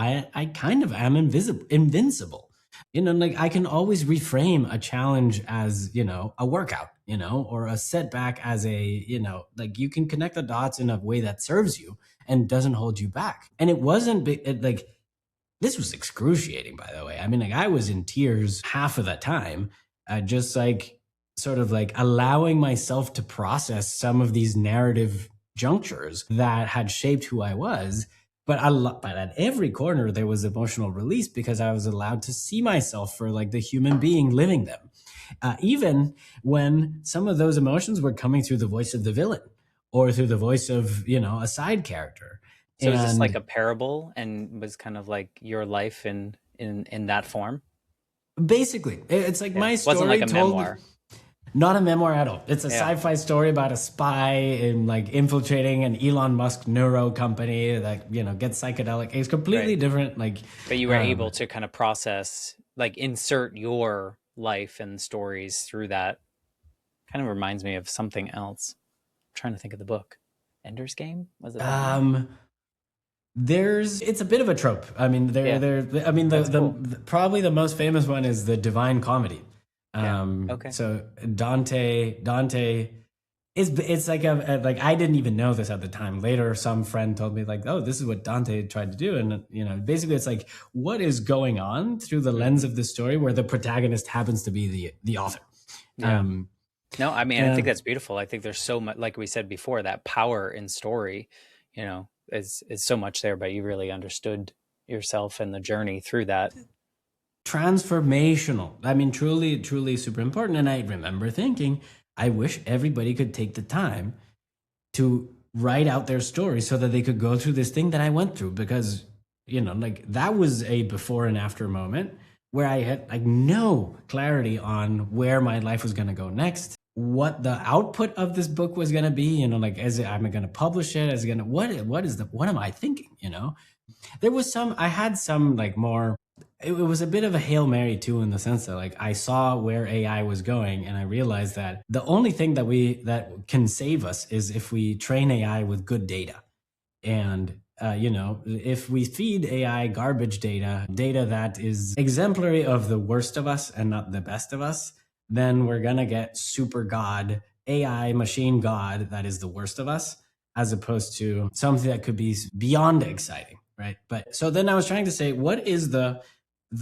Speaker 2: am invincible. Like I can always reframe a challenge as, a workout, or a setback as like you can connect the dots in a way that serves you and doesn't hold you back. And it wasn't like, this was excruciating, by the way. I mean, like I was in tears half of the time, just like sort of like allowing myself to process some of these narrative junctures that had shaped who I was. But at every corner, there was emotional release because I was allowed to see myself for like the human being living them. Even when some of those emotions were coming through the voice of the villain or through the voice of, a side character.
Speaker 1: So is this like a parable and was kind of like your life in that form?
Speaker 2: Basically, it's like my story.
Speaker 1: It wasn't like a memoir.
Speaker 2: Not a memoir at all. It's a sci-fi story about a spy and like infiltrating an Elon Musk neuro company that, gets psychedelic. It's completely different. Like,
Speaker 1: but you were able to kind of process, like insert your life and stories through that. Kind of reminds me of something else. I'm trying to think of the book. Ender's Game? Was it that one?
Speaker 2: It's a bit of a trope. I mean, probably the most famous one is the Divine Comedy. Okay. So Dante it's like like I didn't even know this at the time. Later, some friend told me like, oh, this is what Dante tried to do. And, basically it's like, what is going on through the lens of the story where the protagonist happens to be the author.
Speaker 1: Yeah. No, I mean, I think that's beautiful. I think there's so much, like we said before, that power in story, is so much there, but you really understood yourself and the journey through that.
Speaker 2: Transformational. I mean, truly, truly super important. And I remember thinking, I wish everybody could take the time to write out their story so that they could go through this thing that I went through, because, like that was a before and after moment where I had like no clarity on where my life was going to go next, what the output of this book was going to be, am I going to publish it? What am I thinking? I had some like more, it was a bit of a Hail Mary too, in the sense that like I saw where AI was going and I realized that the only thing that can save us is if we train AI with good data. And if we feed AI garbage data that is exemplary of the worst of us and not the best of us, then we're gonna get super God, AI machine God that is the worst of us, as opposed to something that could be beyond exciting, right? But so then I was trying to say, what is the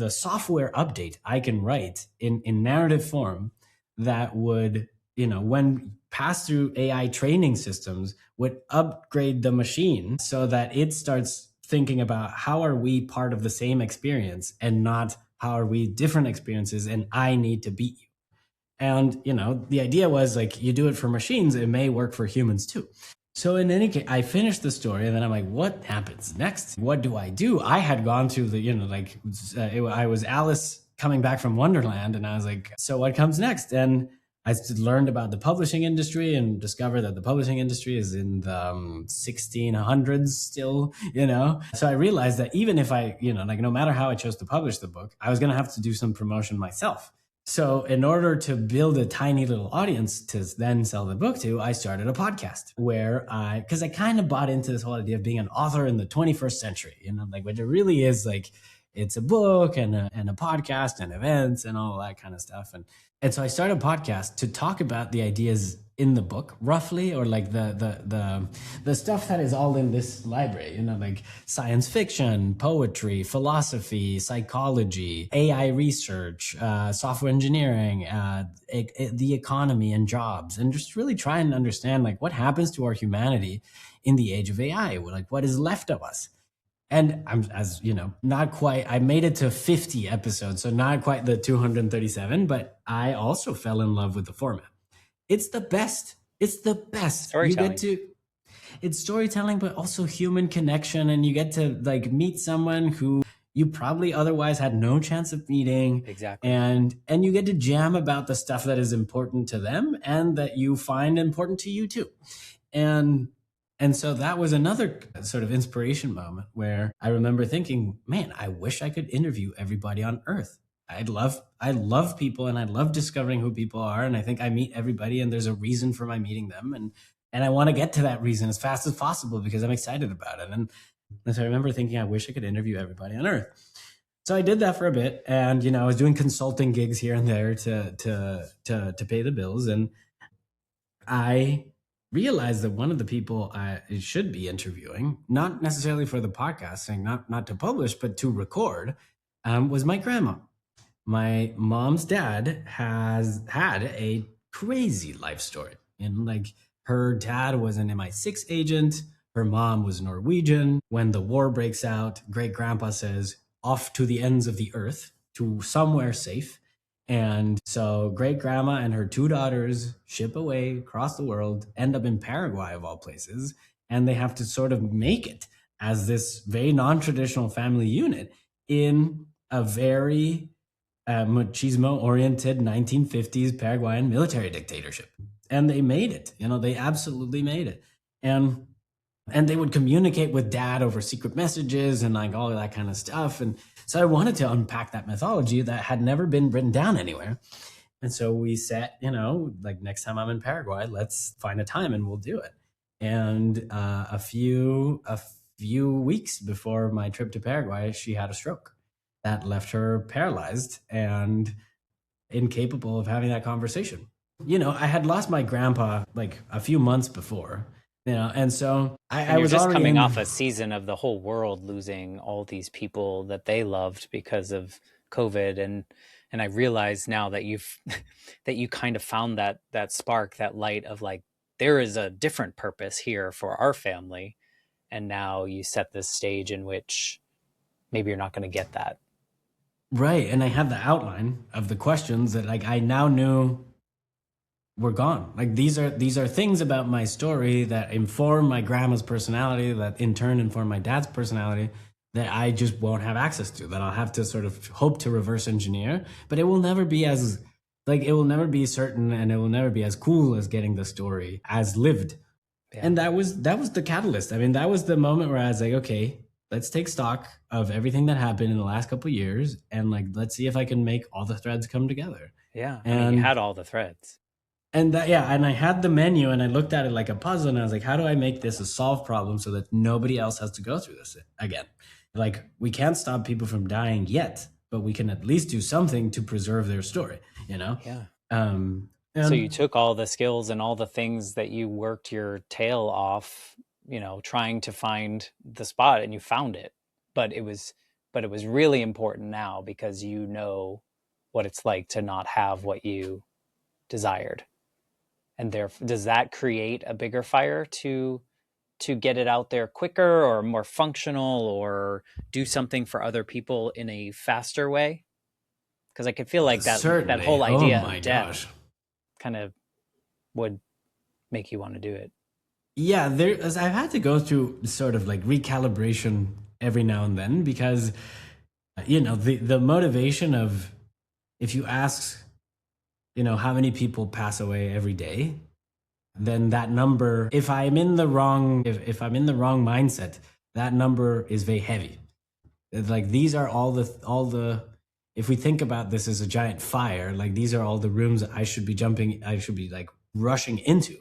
Speaker 2: software update I can write in narrative form that would, when passed through AI training systems, would upgrade the machine so that it starts thinking about how are we part of the same experience and not How are we different experiences? And I need to beat you. And, the idea was like, you do it for machines, it may work for humans too. So in any case, I finished the story, and then I'm like, what happens next? What do I do? I had gone through the, I was Alice coming back from Wonderland, and I was like, so what comes next? And I learned about the publishing industry and discovered that the publishing industry is in the 1600s still, So I realized that even if I, no matter how I chose to publish the book, I was going to have to do some promotion myself. So in order to build a tiny little audience to then sell the book to, I started a podcast because I kind of bought into this whole idea of being an author in the 21st century, what it really is, like, it's a book and a podcast and events and all that kind of stuff. And so I started a podcast to talk about the ideas in the book, roughly, or like the stuff that is all in this library, like science fiction, poetry, philosophy, psychology, AI research, software engineering, the economy and jobs, and just really try and understand like what happens to our humanity in the age of AI, like what is left of us. And I'm, as not quite, I made it to 50 episodes, so not quite the 237, but I also fell in love with the format. It's the best. It's the best. It's storytelling, but also human connection. And you get to like meet someone who you probably otherwise had no chance of meeting.
Speaker 1: Exactly.
Speaker 2: And you get to jam about the stuff that is important to them and that you find important to you too. And so that was another sort of inspiration moment where I remember thinking, man, I wish I could interview everybody on Earth. I love people, and I love discovering who people are. And I think I meet everybody, and there's a reason for my meeting them. And I want to get to that reason as fast as possible because I'm excited about it. And so I remember thinking, I wish I could interview everybody on Earth. So I did that for a bit, and I was doing consulting gigs here and there to pay the bills. And I realized that one of the people I should be interviewing, not necessarily for the podcasting, not to publish, but to record, was my grandma. My mom's dad has had a crazy life story. And like, her dad was an MI6 agent. Her mom was Norwegian. When the war breaks out, great grandpa says, off to the ends of the earth, to somewhere safe. And so great grandma and her two daughters ship away across the world, end up in Paraguay of all places, and they have to sort of make it as this very non-traditional family unit in a very machismo-oriented 1950s Paraguayan military dictatorship. And they made it. They absolutely made it. And they would communicate with dad over secret messages and like all of that kind of stuff. And so I wanted to unpack that mythology that had never been written down anywhere. And so we said, like, next time I'm in Paraguay, let's find a time and we'll do it. And a few weeks before my trip to Paraguay, she had a stroke that left her paralyzed and incapable of having that conversation. I had lost my grandpa like a few months before, and so I was
Speaker 1: just coming off a season of the whole world losing all these people that they loved because of COVID. And I realize now that you kind of found that spark, that light of like, there is a different purpose here for our family. And now you set this stage in which maybe you're not going to get that.
Speaker 2: Right. And I had the outline of the questions that like I now knew were gone. Like these are things about my story that inform my grandma's personality, that in turn inform my dad's personality, that I just won't have access to, that I'll have to sort of hope to reverse engineer. But it will never be as like, it will never be certain, and it will never be as cool as getting the story as lived. Yeah. And that was the catalyst. I mean, that was the moment where I was like, okay, let's take stock of everything that happened in the last couple of years, and like, let's see if I can make all the threads come together.
Speaker 1: Yeah. And I mean, you had all the threads.
Speaker 2: And that, yeah, and I had the menu, and I looked at it like a puzzle, and I was like, how do I make this a solved problem so that nobody else has to go through this again? Like, we can't stop people from dying yet, but we can at least do something to preserve their story,
Speaker 1: Yeah. So you took all the skills and all the things that you worked your tail off, trying to find the spot, and you found it. But it was really important now because you know what it's like to not have what you desired. And therefore, does that create a bigger fire to get it out there quicker or more functional or do something for other people in a faster way? Because I could feel like that
Speaker 2: Certainly.
Speaker 1: whole
Speaker 2: Oh
Speaker 1: idea
Speaker 2: my
Speaker 1: of death
Speaker 2: gosh.
Speaker 1: kind of would make you want to do it.
Speaker 2: Yeah, there as I've had to go through sort of like recalibration every now and then because the motivation of if you ask, how many people pass away every day, then that number, if I'm in the wrong if I'm in the wrong mindset, that number is very heavy. It's like these are all the if we think about this as a giant fire, like these are all the rooms that I should be like rushing into.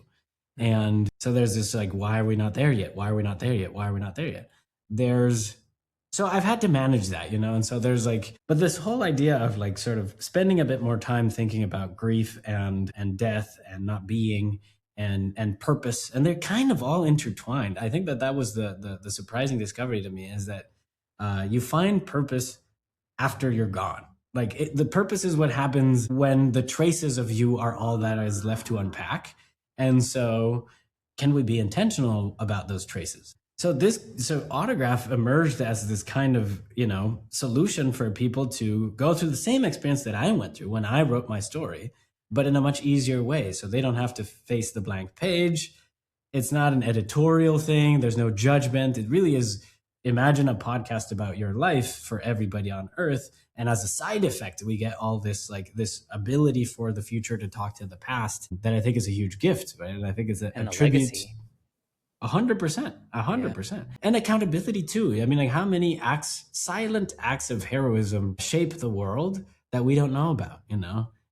Speaker 1: Mm-hmm.
Speaker 2: And so there's this like, why are we not there yet? Why are we not there yet? Why are we not there yet? There's so I've had to manage that, and so there's like, but this whole idea of like sort of spending a bit more time thinking about grief and death and not being and purpose, and they're kind of all intertwined. I think that was the surprising discovery to me is that you find purpose after you're gone. Like the purpose is what happens when the traces of you are all that is left to unpack. And so, can we be intentional about those traces? So autograph emerged as this kind of solution for people to go through the same experience that I went through when I wrote my story, but in a much easier way. So they don't have to face the blank page. It's not an editorial thing. There's no judgment. It really is. Imagine a podcast about your life for everybody on earth. And as a side effect, we get all this this ability for the future to talk to the past that I think is a huge gift, right? And I think it's a
Speaker 1: And the
Speaker 2: tribute.
Speaker 1: legacy.
Speaker 2: 100%,
Speaker 1: Yeah.
Speaker 2: 100%. And accountability too. I mean, like how many silent acts of heroism shape the world that we don't know about,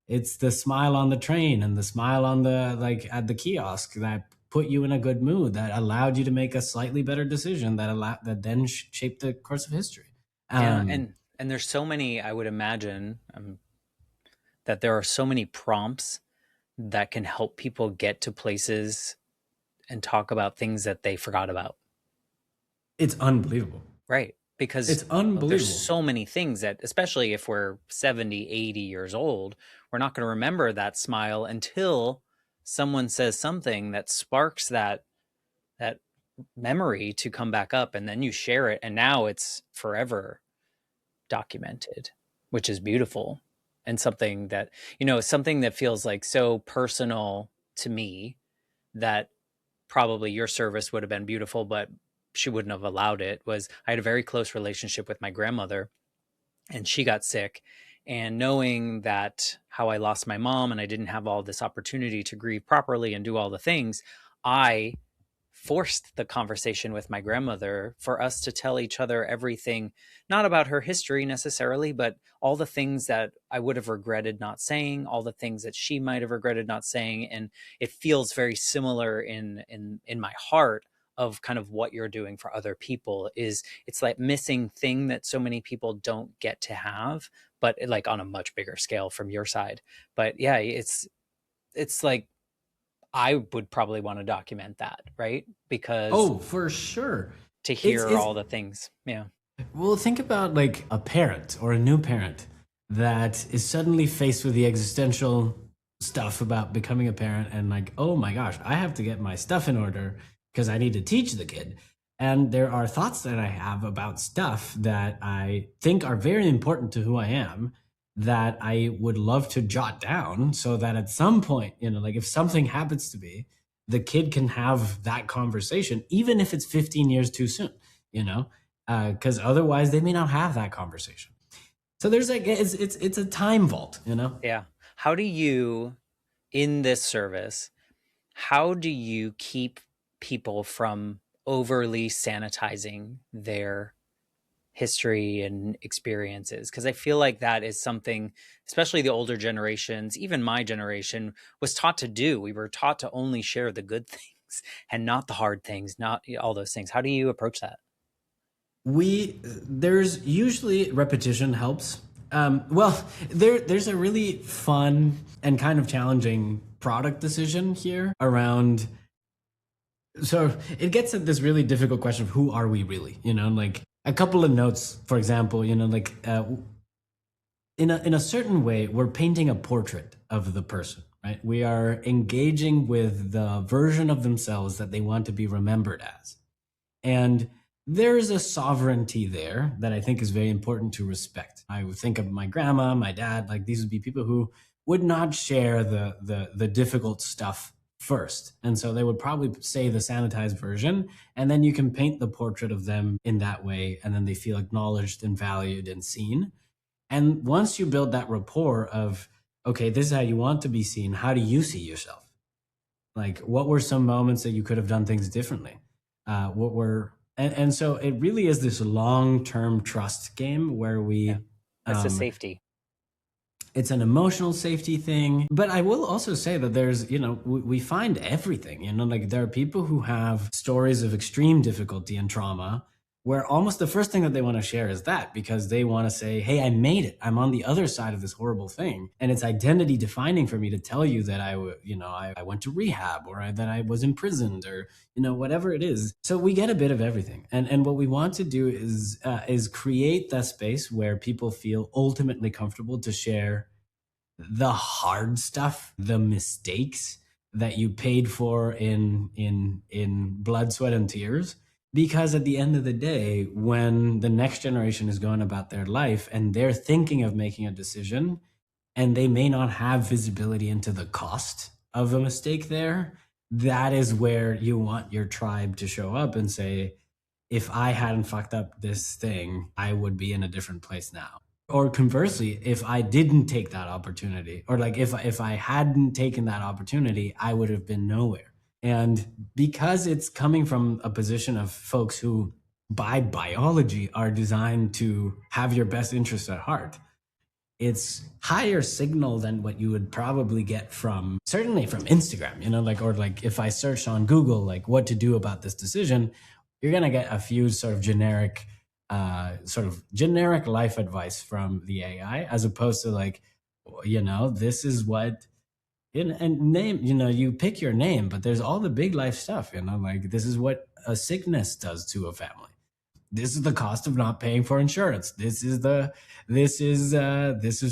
Speaker 2: It's the smile on the train and the smile on at the kiosk that put you in a good mood, that allowed you to make a slightly better decision that then shaped the course of history.
Speaker 1: Yeah. And there's so many, I would imagine, that there are so many prompts that can help people get to places and talk about things that they forgot about.
Speaker 2: It's unbelievable.
Speaker 1: Right. Because
Speaker 2: It's unbelievable.
Speaker 1: there's so many things that, especially if we're 70, 80 years old, we're not going to remember that smile until someone says something that sparks that memory to come back up, and then you share it, and now it's forever documented, which is beautiful. And something that feels like so personal to me that probably your service would have been beautiful, but she wouldn't have allowed it. Was I had a very close relationship with my grandmother, and she got sick, and knowing that how I lost my mom and I didn't have all this opportunity to grieve properly and do all the things, I forced the conversation with my grandmother for us to tell each other everything, not about her history necessarily, but all the things that I would have regretted not saying, all the things that she might have regretted not saying. And it feels very similar in my heart of kind of what you're doing for other people. Is it's like missing thing that so many people don't get to have, but like on a much bigger scale from your side. But yeah, it's like I would probably want to document that, right? Because
Speaker 2: For sure.
Speaker 1: to hear all the things. Yeah.
Speaker 2: Well, think about like a parent or a new parent that is suddenly faced with the existential stuff about becoming a parent and like, oh my gosh, I have to get my stuff in order because I need to teach the kid. And there are thoughts that I have about stuff that I think are very important to who I am that I would love to jot down so that at some point, like if something happens to me, the kid can have that conversation, even if it's 15 years too soon, because otherwise they may not have that conversation. So there's like, it's a time vault,
Speaker 1: Yeah. How do you, in this service, how do you keep people from overly sanitizing their history and experiences? Because I feel like that is something, especially the older generations, even my generation, was taught to do. We were taught to only share the good things and not the hard things, not all those things. How do you approach that?
Speaker 2: There's usually repetition helps. Well, there's a really fun and kind of challenging product decision here around. So it gets at this really difficult question of who are we really? Like a couple of notes, for example, like in a certain way, we're painting a portrait of the person, right? We are engaging with the version of themselves that they want to be remembered as. And there's a sovereignty there that I think is very important to respect. I would think of my grandma, my dad, like these would be people who would not share the difficult stuff first. And so they would probably say the sanitized version, and then you can paint the portrait of them in that way, and then they feel acknowledged and valued and seen. And once you build that rapport of, okay, this is how you want to be seen, how do you see yourself? Like, what were some moments that you could have done things differently? What were and so it really is this long-term trust game where
Speaker 1: Yeah.
Speaker 2: we
Speaker 1: That's the
Speaker 2: um,
Speaker 1: safety.
Speaker 2: it's an emotional safety thing. But I will also say that there's, we find everything, like there are people who have stories of extreme difficulty and trauma where almost the first thing that they want to share is that, because they want to say, hey, I made it. I'm on the other side of this horrible thing. And it's identity defining for me to tell you that I went to rehab, or that I was imprisoned, or, whatever it is. So we get a bit of everything. And what we want to do is create that space where people feel ultimately comfortable to share the hard stuff, the mistakes that you paid for in blood, sweat, and tears. Because at the end of the day, when the next generation is going about their life and they're thinking of making a decision, and they may not have visibility into the cost of a mistake there, that is where you want your tribe to show up and say, if I hadn't fucked up this thing, I would be in a different place now. Or conversely, if I didn't take that opportunity, or like if I hadn't taken that opportunity, I would have been nowhere. And because it's coming from a position of folks who by biology are designed to have your best interests at heart, it's higher signal than what you would probably get from, certainly from Instagram, or like if I search on Google, like what to do about this decision, you're going to get a few sort of generic life advice from the AI, as opposed to like, this is what, and name, you pick your name, but there's all the big life stuff, like this is what a sickness does to a family. This is the cost of not paying for insurance. This is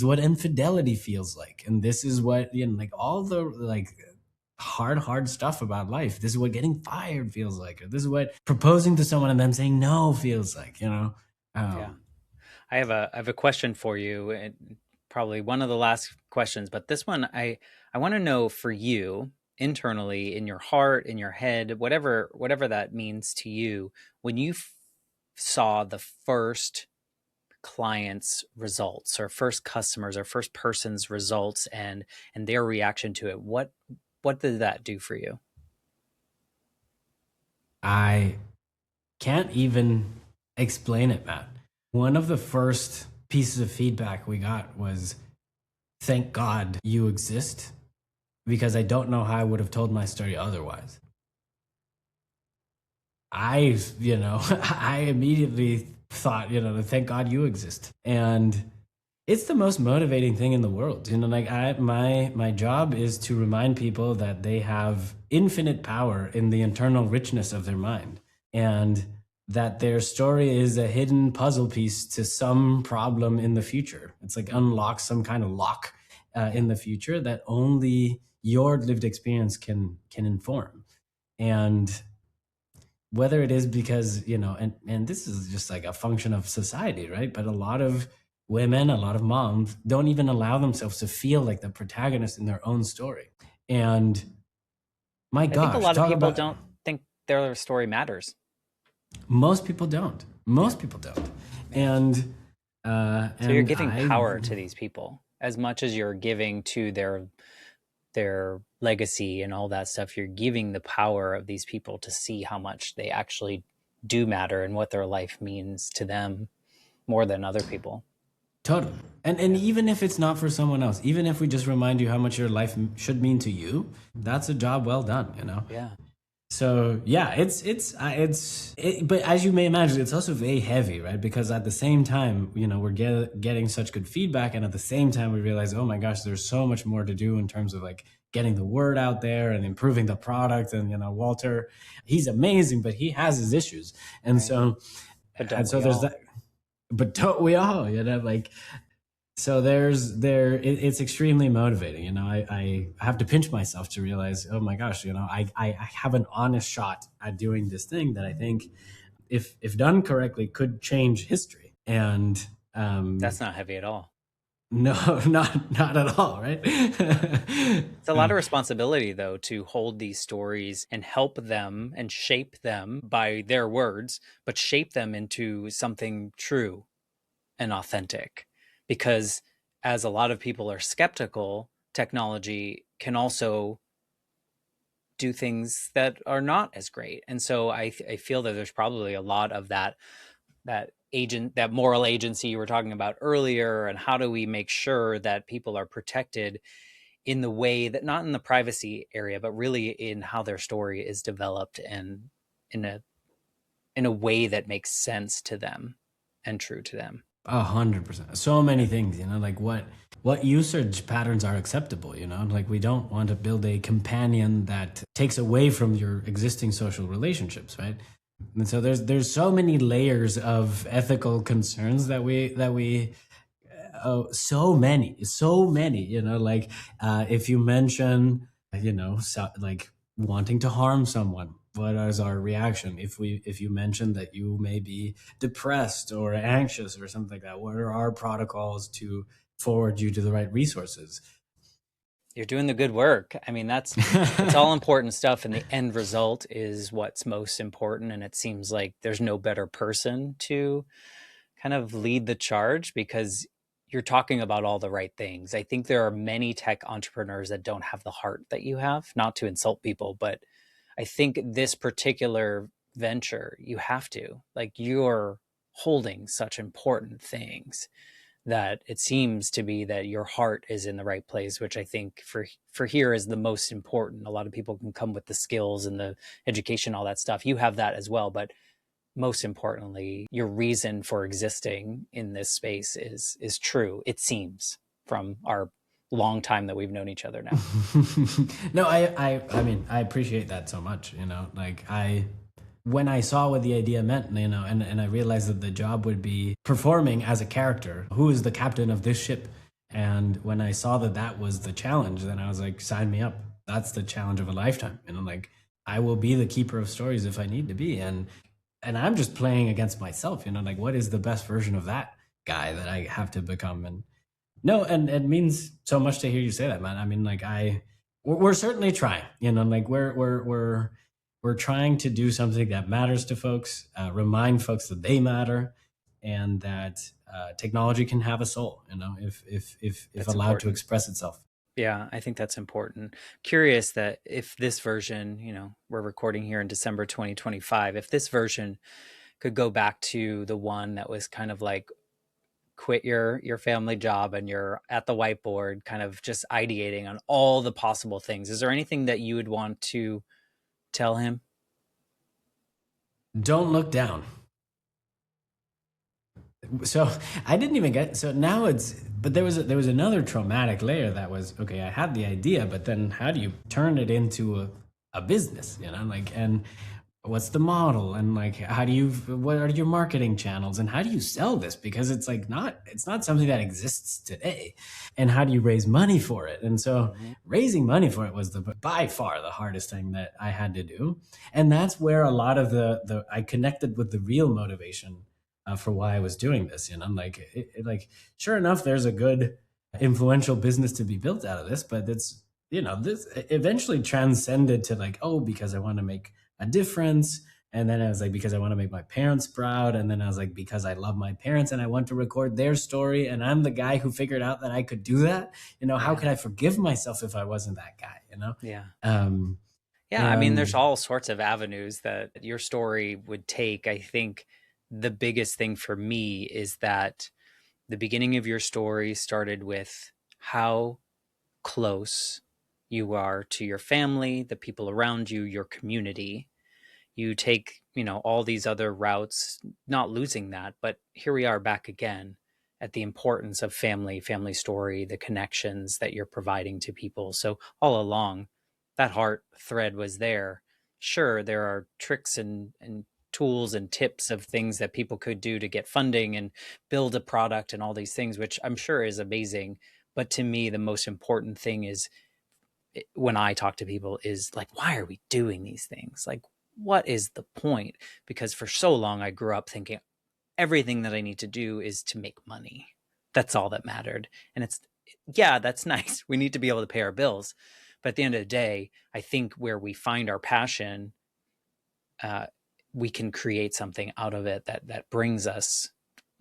Speaker 2: what infidelity feels like. And this is what, like all the like hard stuff about life. This is what getting fired feels like. Or this is what proposing to someone and them saying no feels like,
Speaker 1: Yeah. I have a question for you, and probably one of the last questions, but this one I want to know for you internally, in your heart, in your head, whatever that means to you, when you saw the first client's results, or first customers, or first person's results, and their reaction to it, what did that do for you?
Speaker 2: I can't even explain it, Matt. One of the first pieces of feedback we got was, thank God you exist, because I don't know how I would have told my story otherwise. I immediately thought, thank God you exist. And it's the most motivating thing in the world. My job is to remind people that they have infinite power in the internal richness of their mind, and that their story is a hidden puzzle piece to some problem in the future. It's like unlock some kind of lock in the future that only your lived experience can inform. And whether it is because, and this is just like a function of society, right? But a lot of women, a lot of moms don't even allow themselves to feel like the protagonist in their own story. And my gosh,
Speaker 1: I think a lot of people don't think their story matters.
Speaker 2: Most people don't. People don't. And
Speaker 1: so you're giving power to these people as much as you're giving to their legacy and all that stuff. You're giving the power of these people to see how much they actually do matter and what their life means to them more than other people.
Speaker 2: Totally. And even if it's not for someone else, even if we just remind you how much your life should mean to you, that's a job well done,
Speaker 1: Yeah.
Speaker 2: So yeah, but as you may imagine, it's also very heavy, right? Because at the same time, we're getting such good feedback, and at the same time, we realize, oh my gosh, there's so much more to do in terms of like getting the word out there and improving the product. And Walter, he's amazing, but he has his issues, and right. So, and so there's that. But don't we all, So it's extremely motivating. I have to pinch myself to realize, oh my gosh, I have an honest shot at doing this thing that I think if done correctly, could change history. And
Speaker 1: That's not heavy at all.
Speaker 2: no, not at all, right?
Speaker 1: It's a lot of responsibility, though, to hold these stories and help them and shape them by their words, but shape them into something true and authentic. Because as a lot of people are skeptical, technology can also do things that are not as great. And so I feel that there's probably a lot of that moral agency you were talking about earlier, and how do we make sure that people are protected in the way that, not in the privacy area, but really in how their story is developed, and in a way that makes sense to them and true to them.
Speaker 2: 100%. So many things, like what usage patterns are acceptable, like we don't want to build a companion that takes away from your existing social relationships, right? And so there's so many layers of ethical concerns that we so many, like if you mention, like wanting to harm someone, what is our reaction? If you mention that you may be depressed or anxious or something like that, what are our protocols to forward you to the right resources?
Speaker 1: You're doing the good work. I mean, it's all important stuff, and the end result is what's most important. And it seems like there's no better person to kind of lead the charge, because you're talking about all the right things. I think there are many tech entrepreneurs that don't have the heart that you have, not to insult people, but I think this particular venture, you have to, like, you're holding such important things that it seems to be that your heart is in the right place, which I think for here is the most important. A lot of people can come with the skills and the education, all that stuff. You have that as well, but most importantly, your reason for existing in this space is true, it seems, from our long time that we've known each other now.
Speaker 2: No, I mean, I appreciate that so much, like when I saw what the idea meant, and I realized that the job would be performing as a character who is the captain of this ship. And when I saw that that was the challenge, then I was like, sign me up. That's the challenge of a lifetime. Like I will be the keeper of stories if I need to be. And I'm just playing against myself, like what is the best version of that guy that I have to become? And no, and it means so much to hear you say that, man. I mean, like we're certainly trying, like we're trying to do something that matters to folks, remind folks that they matter, and that technology can have a soul, if
Speaker 1: That's
Speaker 2: allowed to
Speaker 1: important.
Speaker 2: express itself.
Speaker 1: Yeah, I think that's important. Curious that if this version, we're recording here in December 2025, if this version could go back to the one that was kind of like, quit your family job and you're at the whiteboard kind of just ideating on all the possible things, is there anything that you would want to tell him?
Speaker 2: Don't look down. So I didn't even get, so now it's, but there was another traumatic layer that was, okay, I had the idea, but then how do you turn it into a business, like, and what's the model, and like what are your marketing channels, and how do you sell this, because it's not something that exists today, and how do you raise money for it? And so raising money for it was by far the hardest thing that I had to do. And that's where a lot of the I connected with the real motivation for why I was doing this. Like sure enough, there's a good influential business to be built out of this, but it's, this eventually transcended to like, oh, because I want to make a difference. And then I was like, because I want to make my parents proud. And then I was like, because I love my parents and I want to record their story. And I'm the guy who figured out that I could do that. How could I forgive myself if I wasn't that guy,
Speaker 1: Yeah.
Speaker 2: Um,
Speaker 1: Yeah, I mean, there's
Speaker 2: and
Speaker 1: all sorts of avenues that your story would take. I think the biggest thing for me is that the beginning of your story started with how close you are to your family, the people around you, your community. You take, all these other routes, not losing that, but here we are back again at the importance of family story, the connections that you're providing to people. So all along, that heart thread was there. Sure, there are tricks and tools and tips of things that people could do to get funding and build a product and all these things, which I'm sure is amazing. But to me, the most important thing is, when I talk to people, is like, why are we doing these things? Like, what is the point? Because for so long I grew up thinking everything that I need to do is to make money. That's all that mattered. And it's, yeah, that's nice. We need to be able to pay our bills. But at the end of the day, I think where we find our passion, we can create something out of it that brings us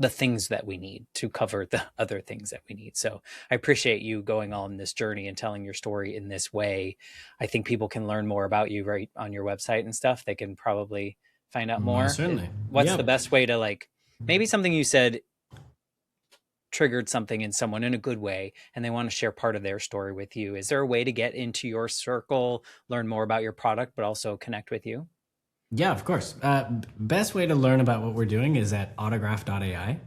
Speaker 1: the things that we need to cover the other things that we need. So I appreciate you going on this journey and telling your story in this way. I think people can learn more about you right on your website and stuff. They can probably find out
Speaker 2: Most
Speaker 1: more.
Speaker 2: certainly.
Speaker 1: What's the
Speaker 2: Yep.
Speaker 1: best way to, like, maybe something you said triggered something in someone in a good way and they want to share part of their story with you? Is there a way to get into your circle, learn more about your product, but also connect with you?
Speaker 2: Yeah, of course. Best way to learn about what we're doing is at autograph.ai.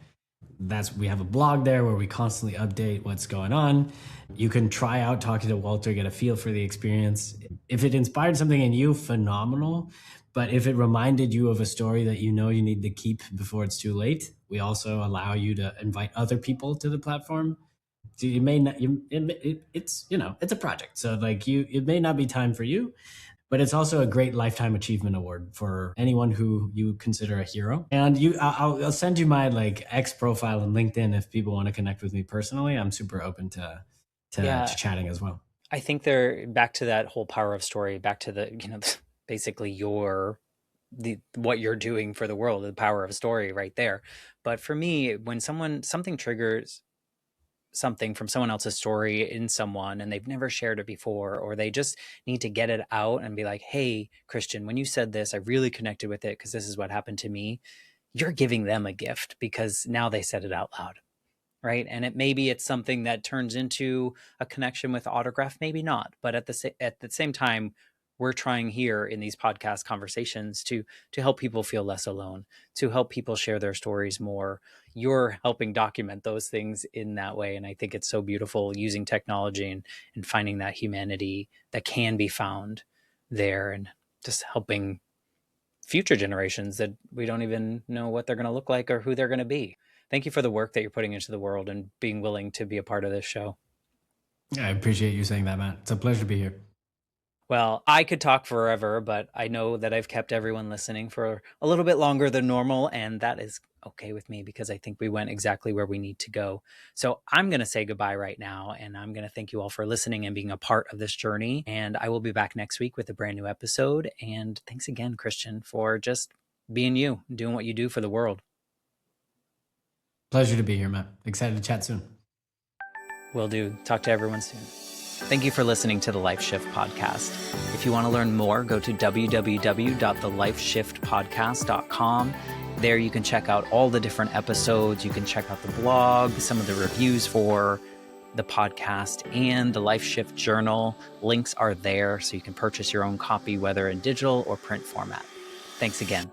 Speaker 2: We have a blog there where we constantly update what's going on. You can try out talking to Walter, get a feel for the experience. If it inspired something in you, phenomenal. But if it reminded you of a story that you know you need to keep before it's too late, we also allow you to invite other people to the platform. So you may not, it's, it's a project. So like it may not be time for you, but it's also a great lifetime achievement award for anyone who you consider a hero. And I'll send you my like X profile on LinkedIn if people want to connect with me personally. I'm super open to
Speaker 1: Yeah,
Speaker 2: chatting as well.
Speaker 1: I think they're back to that whole power of story, back to the, basically what you're doing for the world, the power of a story right there. But for me, when something triggers something from someone else's story in someone and they've never shared it before, or they just need to get it out and be like, hey, Christian, when you said this, I really connected with it because this is what happened to me. You're giving them a gift because now they said it out loud. Right. And maybe it's something that turns into a connection with autograph, maybe not. But at the same time, we're trying here in these podcast conversations to help people feel less alone, to help people share their stories more. You're helping document those things in that way. And I think it's so beautiful using technology and finding that humanity that can be found there, and just helping future generations that we don't even know what they're going to look like or who they're going to be. Thank you for the work that you're putting into the world and being willing to be a part of this show.
Speaker 2: I appreciate you saying that, Matt. It's a pleasure to be here.
Speaker 1: Well, I could talk forever, but I know that I've kept everyone listening for a little bit longer than normal, and that is okay with me because I think we went exactly where we need to go. So I'm going to say goodbye right now, and I'm going to thank you all for listening and being a part of this journey. And I will be back next week with a brand new episode. And thanks again, Christian, for just being you, doing what you do for the world.
Speaker 2: Pleasure to be here, Matt. Excited to chat soon.
Speaker 1: Will do. Talk to everyone soon. Thank you for listening to the Life Shift Podcast. If you want to learn more, go to www.thelifeshiftpodcast.com. There you can check out all the different episodes. You can check out the blog, some of the reviews for the podcast, and the Life Shift Journal. Links are there so you can purchase your own copy, whether in digital or print format. Thanks again.